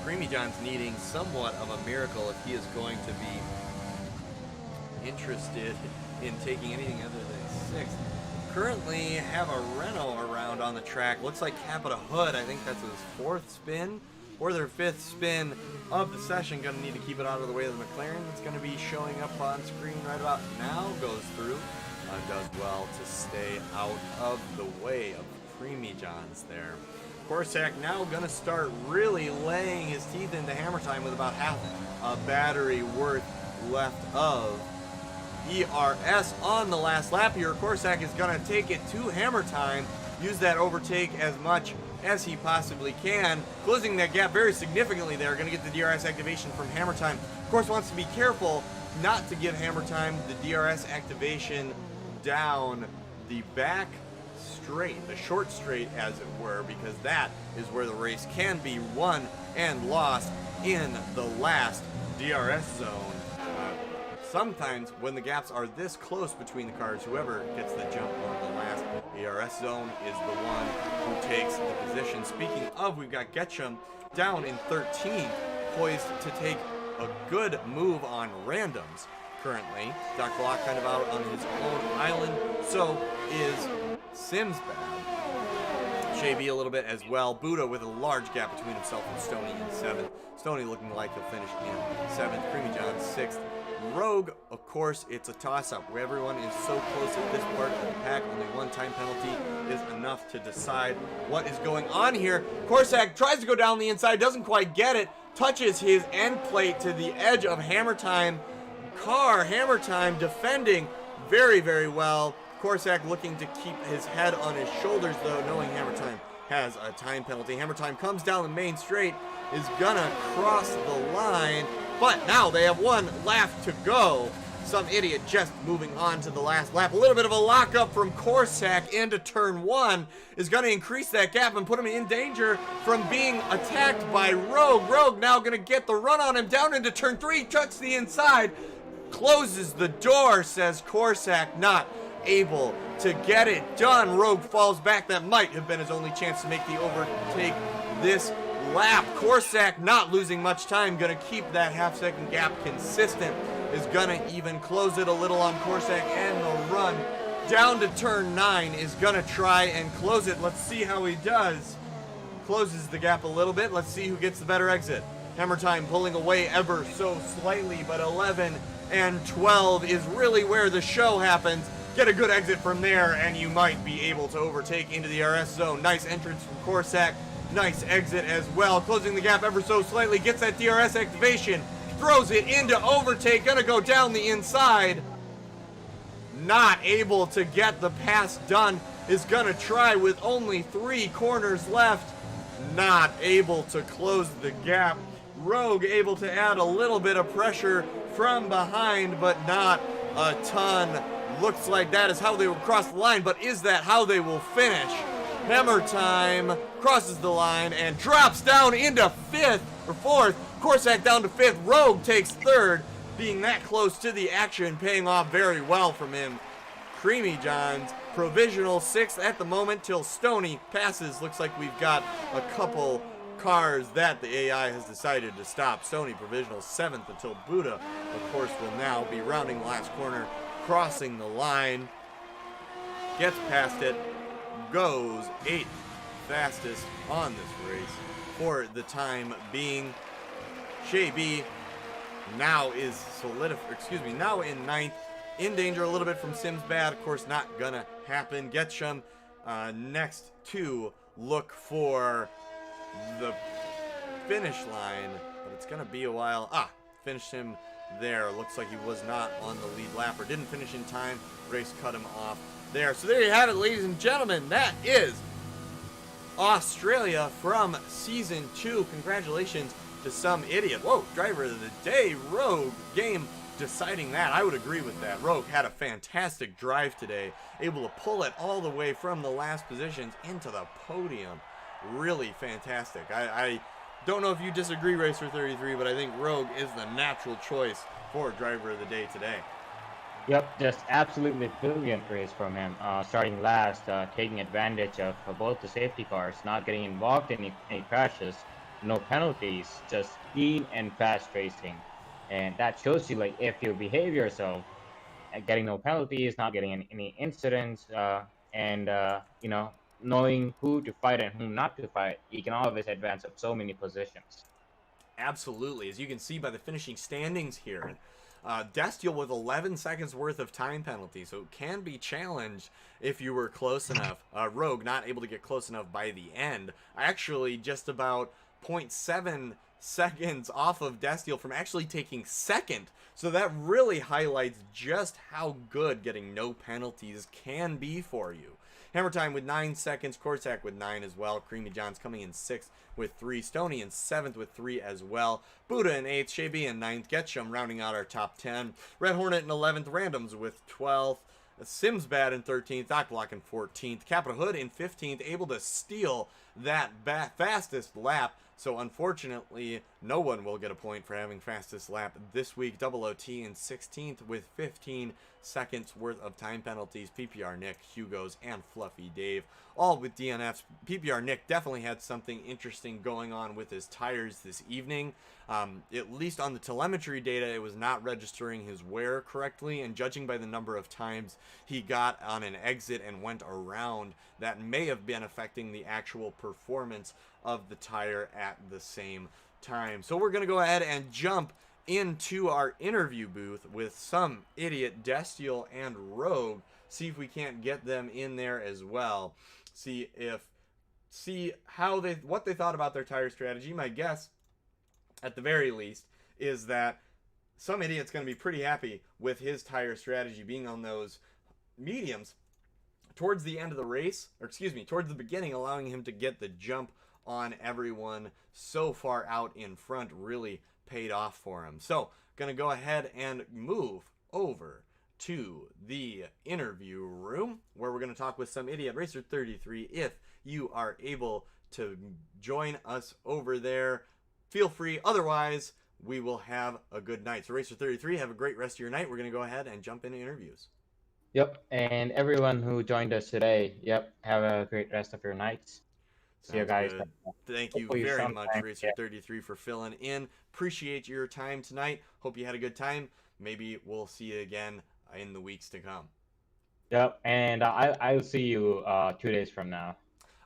Creamy John's needing somewhat of a miracle if he is going to be interested in taking anything other than 6th. Currently have a Renault around on the track. Looks like Capita Hood, I think that's his 4th spin or their 5th spin of the session. Gonna need to keep it out of the way of the McLaren. That's gonna be showing up on screen right about now. Goes through, does well to stay out of the way of Creamy John's there. Corsac now gonna start really laying his teeth into hammer time with about half a battery worth left of ERS on the last lap here. Corsac is gonna take it to hammer time, use that overtake as much as he possibly can, closing that gap very significantly there. Gonna get the DRS activation from hammer time. Of course, wants to be careful not to give hammer time the DRS activation down the back straight, the short straight as it were, because that is where the race can be won and lost in the last DRS zone. Sometimes when the gaps are this close between the cars, whoever gets the jump on the last DRS zone is the one who takes the position. Speaking of, we've got Getchum down in 13th, poised to take a good move on randoms currently. Doc Block kind of out on his own island, so is Sims bad. Shay B a little bit as well. Buddha with a large gap between himself and Stoney in 7th. Stoney looking like he'll finish in 7th. Creamy John 6th. Rogue, of course, it's a toss-up where everyone is so close at this part of the pack. Only one time penalty is enough to decide what is going on here. Corsac tries to go down the inside, doesn't quite get it, touches his end plate to the edge of Hammer Time car. Hammer Time defending very, very well. Corsac looking to keep his head on his shoulders, though, knowing Hammer Time has a time penalty. Hammer Time comes down the main straight, is gonna cross the line, but now they have one lap to go. Some idiot just moving on to the last lap. A little bit of a lockup from Corsac into turn 1 is going to increase that gap and put him in danger from being attacked by Rogue. Rogue now going to get the run on him down into turn 3, tucks the inside, closes the door, says Corsac, not able to get it done. Rogue falls back. That might have been his only chance to make the overtake this lap. Corsac not losing much time, gonna keep that half-second gap consistent, is gonna even close it a little on Corsac, and the run down to turn 9 is gonna try and close it. Let's see how he does. Closes the gap a little bit. Let's see who gets the better exit. Hammer Time pulling away ever so slightly, but 11 and 12 is really where the show happens. Get a good exit from there, and you might be able to overtake into the RS zone. Nice entrance from Corsac. Nice exit as well. Closing the gap ever so slightly. Gets that DRS activation. Throws it into overtake. Gonna go down the inside. Not able to get the pass done. Is gonna try with only 3 corners left. Not able to close the gap. Rogue able to add a little bit of pressure from behind, but not a ton. Looks like that is how they will cross the line, but is that how they will finish? Hammer Time crosses the line and drops down into 5th or 4th. Corsac down to 5th. Rogue takes 3rd, being that close to the action, paying off very well from him. Creamy John's provisional 6th at the moment till Stoney passes. Looks like we've got a couple cars that the AI has decided to stop. Stoney provisional 7th until Buddha, of course, will now be rounding the last corner, crossing the line, gets past it, goes 8th fastest on this race for the time being. Shay B now is now in 9th, in danger a little bit from Sims bad, of course not gonna happen. Getchum next to look for the finish line, but it's gonna be a while. Finished him there. Looks like he was not on the lead lap or didn't finish in time. Race cut him off there. So there you have it, ladies and gentlemen. That is Australia from Season 2. Congratulations to some idiot. Whoa, driver of the day, Rogue. Game deciding that. I would agree with that. Rogue had a fantastic drive today. Able to pull it all the way from the last positions into the podium. Really fantastic. I don't know if you disagree, Racer 33, but I think Rogue is the natural choice for driver of the day today. Yep, just absolutely brilliant race from him. Starting last, taking advantage of both the safety cars, not getting involved in any crashes, no penalties, just clean and fast racing. And that shows you, like, if you behave yourself, getting no penalties, not getting any incidents, and knowing who to fight and whom not to fight, you can always advance up so many positions. Absolutely. As you can see by the finishing standings here, Destiel with 11 seconds worth of time penalty, so it can be challenged if you were close enough. Rogue not able to get close enough by the end. Actually, just about zero point 0.7 seconds off of Destiel from actually taking second. So that really highlights just how good getting no penalties can be for you. Hammer Time with 9 seconds, Corsac with 9 as well. Creamy John's coming in 6th with 3. Stony in 7th with 3 as well. Buddha in 8th, Shaby in 9th. Getchum rounding out our top 10. Red Hornet in 11th, Randoms with 12th. Simsbad in 13th, Dockblock in 14th. Capita Hood in 15th, able to steal that fastest lap. So unfortunately, no one will get a point for having fastest lap this week. Double OT in 16th with 15 seconds worth of time penalties. PPR Nick, Hugo's, and Fluffy Dave, all with DNFs. PPR Nick definitely had something interesting going on with his tires this evening. At least on the telemetry data, it was not registering his wear correctly, and judging by the number of times he got on an exit and went around, that may have been affecting the actual performance of the tire at the same time. So we're going to go ahead and jump into our interview booth with some idiot, Destiel and Rogue. See if we can't get them in there as well. See what they thought about their tire strategy. My guess, at the very least, is that some idiot's going to be pretty happy with his tire strategy being on those mediums towards the end of the race, or excuse me, towards the beginning, allowing him to get the jump on everyone so far out in front. Really paid off for him. So, gonna go ahead and move over to the interview room where we're gonna talk with some idiot. Racer 33, if you are able to join us over there, feel free. Otherwise, we will have a good night. So Racer 33, have a great rest of your night. We're gonna go ahead and jump into interviews. Yep, and everyone who joined us today, yep, have a great rest of your nights. See you Sounds guys. good. Thank you Hopefully very much, sometime, Racer 33, for filling in. Appreciate your time tonight. Hope you had a good time. Maybe we'll see you again in the weeks to come. Yep, and I'll see you 2 days from now.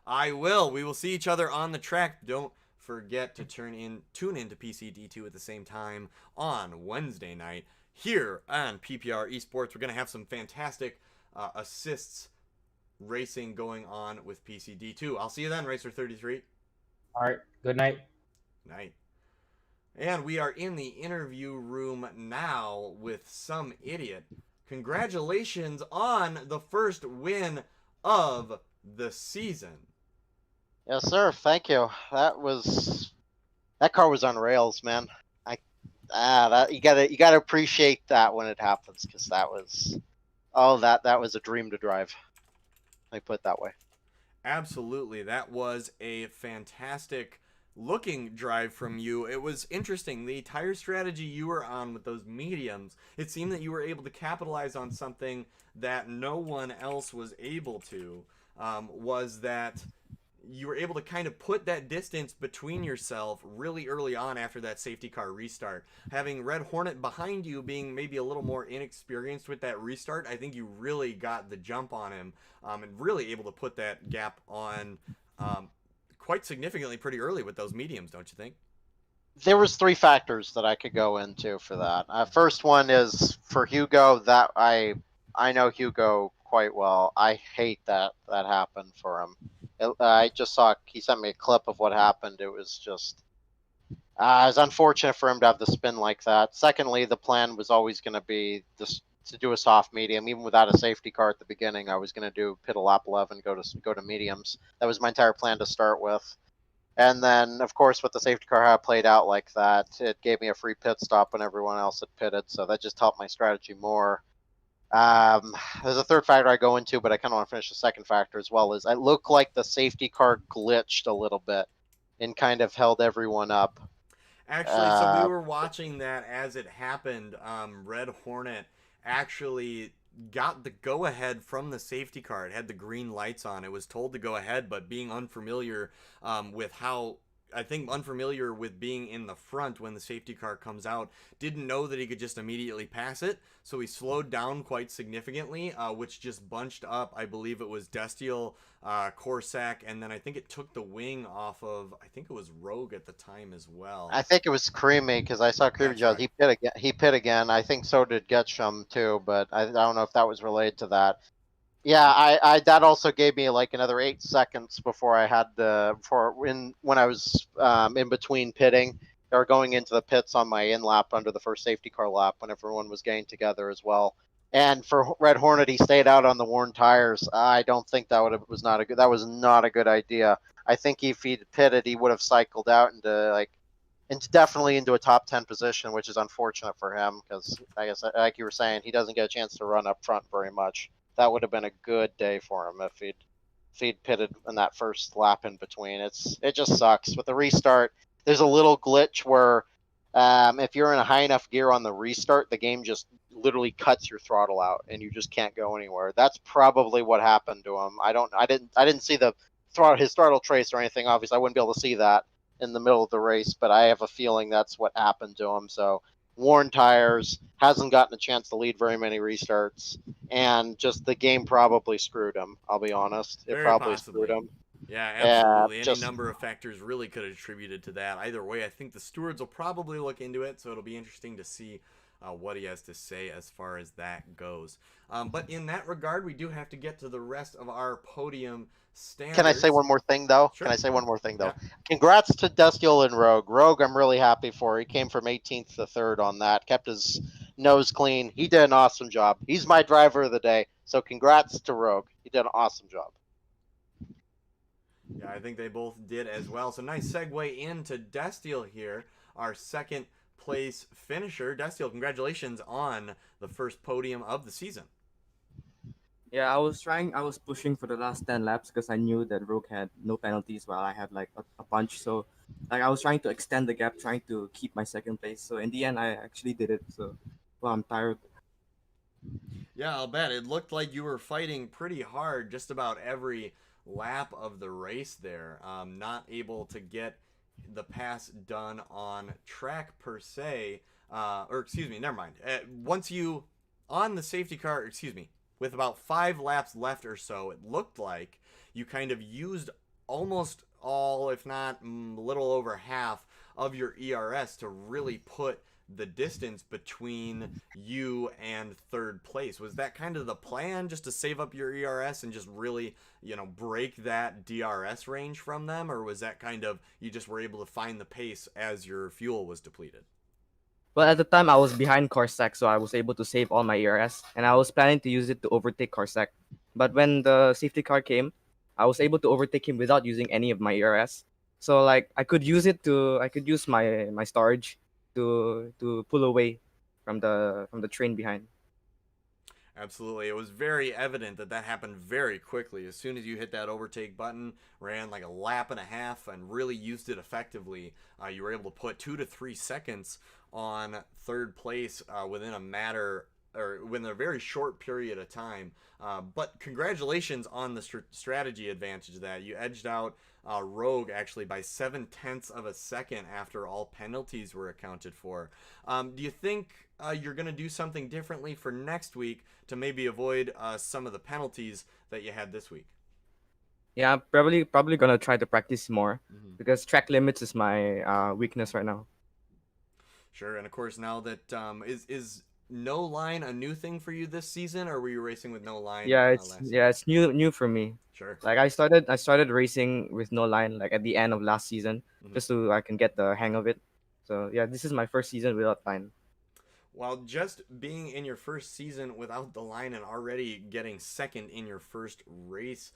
I will. We will see each other on the track. Don't forget to tune in to PCD2 at the same time on Wednesday night here on PPR Esports. We're going to have some fantastic assists racing going on with PCD2. I'll see you then, Racer 33. All right, good night. Night. And we are in the interview room now with some idiot. Congratulations on the first win of the season. Yes, sir. Thank you. That car was on rails, man. You gotta appreciate that when it happens, because that was a dream to drive. Let me put it that way. Absolutely. That was a fantastic looking drive from you. It was interesting. The tire strategy you were on with those mediums, it seemed that you were able to capitalize on something that no one else was able to, was that you were able to kind of put that distance between yourself really early on after that safety car restart. Having Red Hornet behind you being maybe a little more inexperienced with that restart, I think you really got the jump on him, and really able to put that gap on quite significantly pretty early with those mediums, don't you think? There was 3 factors that I could go into for that. First one is for Hugo. That I know Hugo quite well. I hate that happened for him. I just saw, he sent me a clip of what happened. It was just, it was unfortunate for him to have the spin like that. Secondly, the plan was always going to be to do a soft medium, even without a safety car at the beginning. I was going to do pit a lap 11, go to mediums. That was my entire plan to start with. And then, of course, with the safety car how it played out like that, it gave me a free pit stop when everyone else had pitted, so that just helped my strategy more. There's a third factor I go into, but I kind of want to finish the second factor as well. Is I look like the safety car glitched a little bit and kind of held everyone up. Actually, so we were watching that as it happened. Red Hornet actually got the go-ahead from the safety car. It had the green lights on. It was told to go ahead, but being unfamiliar with how I think unfamiliar with being in the front when the safety car comes out, didn't know that he could just immediately pass it, so he slowed down quite significantly, which just bunched up, I believe it was Destiel, Corsac, and then I think it took the wing off of, I think it was Rogue at the time as well. I think it was Creamy because I saw Creamy That's Jones. right. He pit again. I think so did Getchum too, but I don't know if that was related to that. Yeah, I that also gave me like another 8 seconds before I had when I was in between pitting or going into the pits on my in lap under the first safety car lap when everyone was getting together as well. And for Red Hornet, he stayed out on the worn tires. I don't think that was not a good idea. I think if he'd pitted, he would have cycled out into definitely into a top 10 position, which is unfortunate for him because, I guess, like you were saying, he doesn't get a chance to run up front very much. That would have been a good day for him if he'd pitted in that first lap in between. It just sucks with the restart. There's a little glitch where if you're in a high enough gear on the restart, the game just literally cuts your throttle out and you just can't go anywhere. That's probably what happened to him. I didn't see his throttle trace or anything. Obviously, I wouldn't be able to see that in the middle of the race, but I have a feeling that's what happened to him. So worn tires, hasn't gotten a chance to lead very many restarts, and just the game probably screwed him. I'll be honest, it Very probably possibly. screwed him. Yeah, absolutely. Any Just number of factors really could have attributed to that. Either way, I think the stewards will probably look into it, so it'll be interesting to see what he has to say as far as that goes. But in that regard, we do have to get to the rest of our podium standards. Can I say one more thing, though? Sure. Can I say one more thing, though? Yeah. Congrats to Destiel and Rogue. Rogue, I'm really happy for. He came from 18th to 3rd on that, kept his nose clean. He did an awesome job. He's my driver of the day, so congrats to Rogue. He did an awesome job. Yeah, I think they both did as well. So nice segue into Destiel here, our second place finisher. Destiel, congratulations on the first podium of the season. Yeah, I was pushing for the last 10 laps because I knew that Rogue had no penalties while I had like a bunch. So like I was trying to extend the gap, trying to keep my second place. So in the end, I actually did it. So, well, I'm tired. Yeah, I'll bet. It looked like you were fighting pretty hard just about every lap of the race there. Not able to get the pass done on track per se. Or excuse me, never mind. Once you, on the safety car, excuse me, with about 5 laps left or so, it looked like you kind of used almost all, if not a little over half, of your ERS to really put the distance between you and third place. Was that kind of the plan, just to save up your ERS and just really, break that DRS range from them? Or was that kind of, you just were able to find the pace as your fuel was depleted? Well, at the time I was behind Corsac, so I was able to save all my ERS, and I was planning to use it to overtake Corsac. But when the safety car came, I was able to overtake him without using any of my ERS. So like I could use my storage to pull away from the train behind. Absolutely. It was very evident that happened very quickly. As soon as you hit that overtake button, ran like a lap and a half and really used it effectively, you were able to put 2 to 3 seconds on third place within a very short period of time. But congratulations on the strategy advantage that you edged out Rogue actually by 0.7 of a second after all penalties were accounted for. Do you think you're going to do something differently for next week to maybe avoid some of the penalties that you had this week? Yeah, I'm probably gonna try to practice more because track limits is my weakness right now. Sure, and of course now that is no line a new thing for you this season, or were you racing with no line? Yeah, Last season? it's new for me. Sure. Like I started racing with no line like at the end of last season, just so I can get the hang of it. So yeah, this is my first season without line. While just being in your first season without the line and already getting second in your first race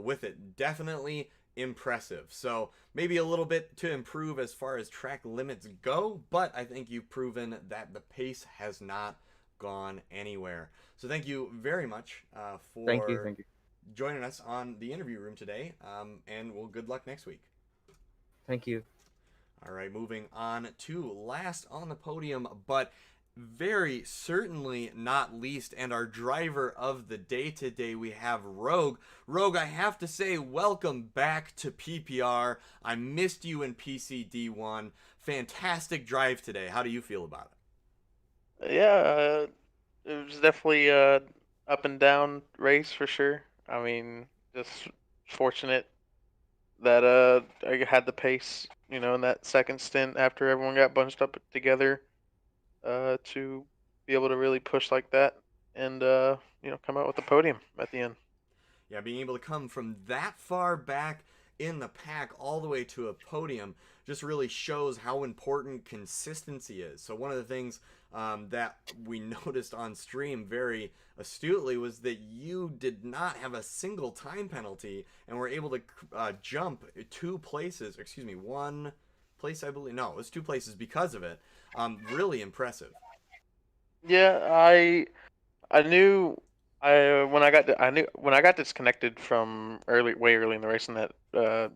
with it, definitely impressive. So maybe a little bit to improve as far as track limits go, but I think you've proven that the pace has not gone anywhere. So thank you very much for Thank you. joining us on the interview room today, and good luck next week. Thank you. All right, moving on to last on the podium, but very certainly not least, and our driver of the day today, we have Rogue. Rogue, I have to say, welcome back to PPR. I missed you in PCD1. Fantastic drive today. How do you feel about it? Yeah, it was definitely up and down race for sure. I mean, just fortunate that I had the pace, in that second stint after everyone got bunched up together, to be able to really push like that and come out with the podium at the end. Yeah, being able to come from that far back in the pack all the way to a podium just really shows how important consistency is. So one of the things that we noticed on stream very astutely was that you did not have a single time penalty and were able to jump 2 places, excuse me, 1 place, I believe. No, it was 2 places because of it. Really impressive. Yeah, I knew when I got disconnected from way early in the race in that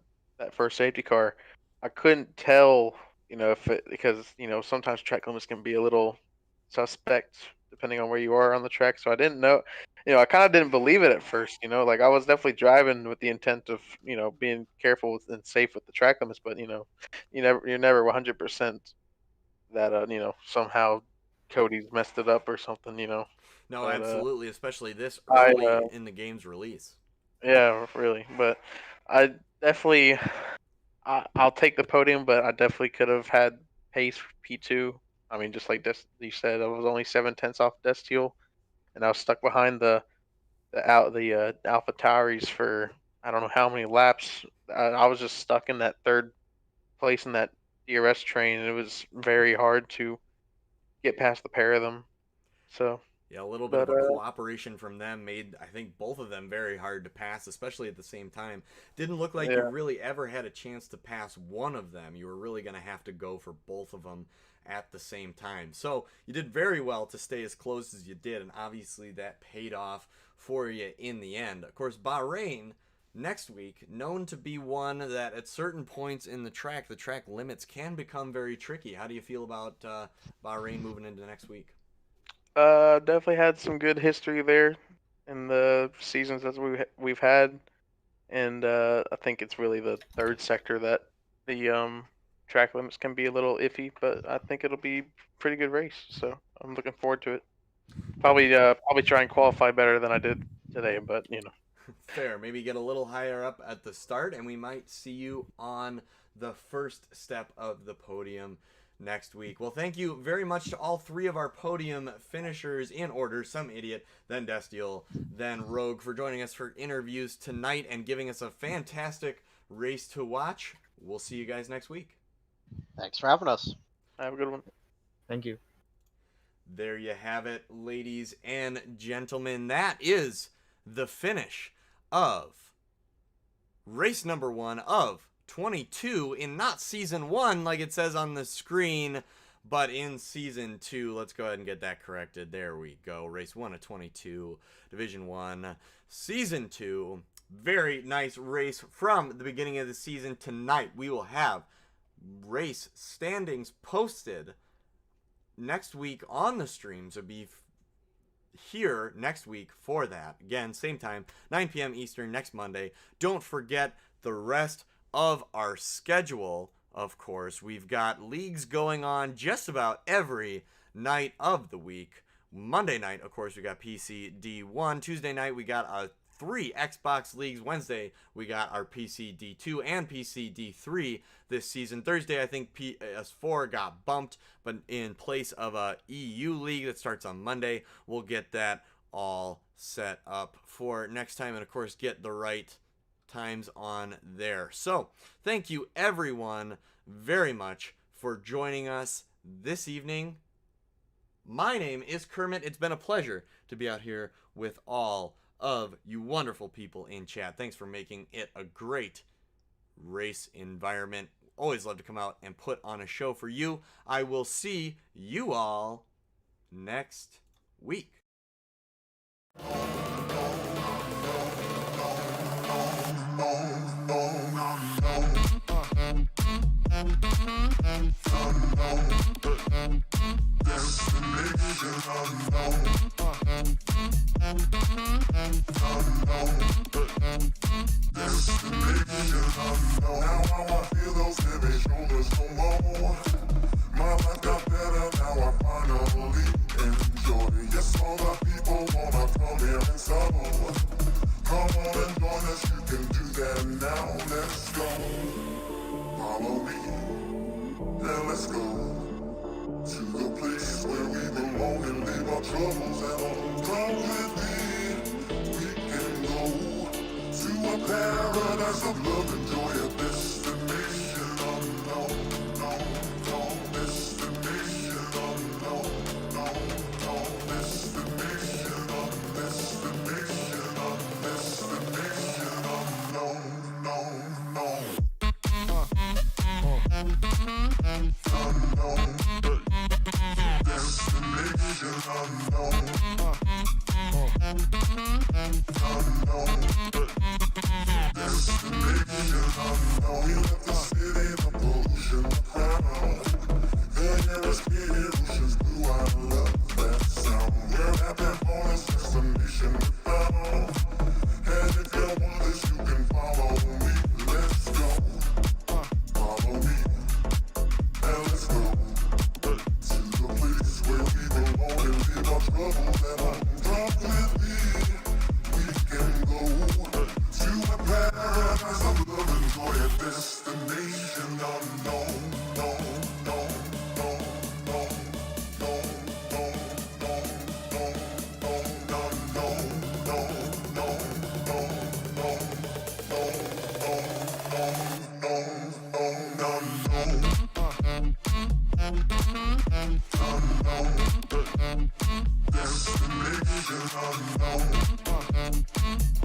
first safety car, I couldn't tell, if it, because sometimes track limits can be a little suspect depending on where you are on the track. So I didn't know, I kind of didn't believe it at first. Like I was definitely driving with the intent of being careful and safe with the track limits, but you're never 100% that somehow Cody's messed it up or something. No, But, absolutely, especially this I early in the game's release. yeah, really. But I definitely, I'll take the podium, but I definitely could have had pace P2. I mean, just like you said, I was only 7/10 off Destiel, and I was stuck behind the Alpha Tauris for I don't know how many laps. I was just stuck in that third place in that DRS train, and it was very hard to get past the pair of them. So yeah, a little bit of a cooperation from them made, I think, both of them very hard to pass, especially at the same time. Didn't look like you really ever had a chance to pass one of them. You were really going to have to go for both of them at the same time. So you did very well to stay as close as you did, and obviously that paid off for you in the end. Of course, Bahrain next week, known to be one that at certain points in the track limits can become very tricky. How do you feel about Bahrain moving into next week? Definitely had some good history there in the seasons that we've had, and I think it's really the third sector that the track limits can be a little iffy, but I think it'll be a pretty good race. So I'm looking forward to it. Probably try and qualify better than I did today, but Fair. Maybe get a little higher up at the start, and we might see you on the first step of the podium next week. Well, thank you very much to all 3 of our podium finishers in order, Some Idiot, then Destiel, then Rogue, for joining us for interviews tonight and giving us a fantastic race to watch. We'll see you guys next week. Thanks for having us. have a good one. Thank you. There you have it, ladies and gentlemen. That is the finish of race number 1 of 22 in not season 1 like it says on the screen, but in season 2. Let's go ahead and get that corrected. There we go. Race 1 of 22, Division 1, season 2. Very nice race from the beginning of the season. Tonight we will have race standings posted next week on the stream, so be here next week for that. Again, same time, 9 p.m. Eastern next Monday. Don't forget the rest of our schedule. Of course, we've got leagues going on just about every night of the week. Monday night, of course, we got PCD1. Tuesday night, we got 3 Xbox leagues. Wednesday, we got our PCD2 and PCD3 this season. Thursday, I think PS4 got bumped, but in place of a EU league that starts on Monday, we'll get that all set up for next time, and of course, get the right times on there. So, thank you everyone very much for joining us this evening. My name is Kermit. It's been a pleasure to be out here with all of you wonderful people in chat. Thanks for making it a great race environment. Always love to come out and put on a show for you. I will see you all next week. Destiny.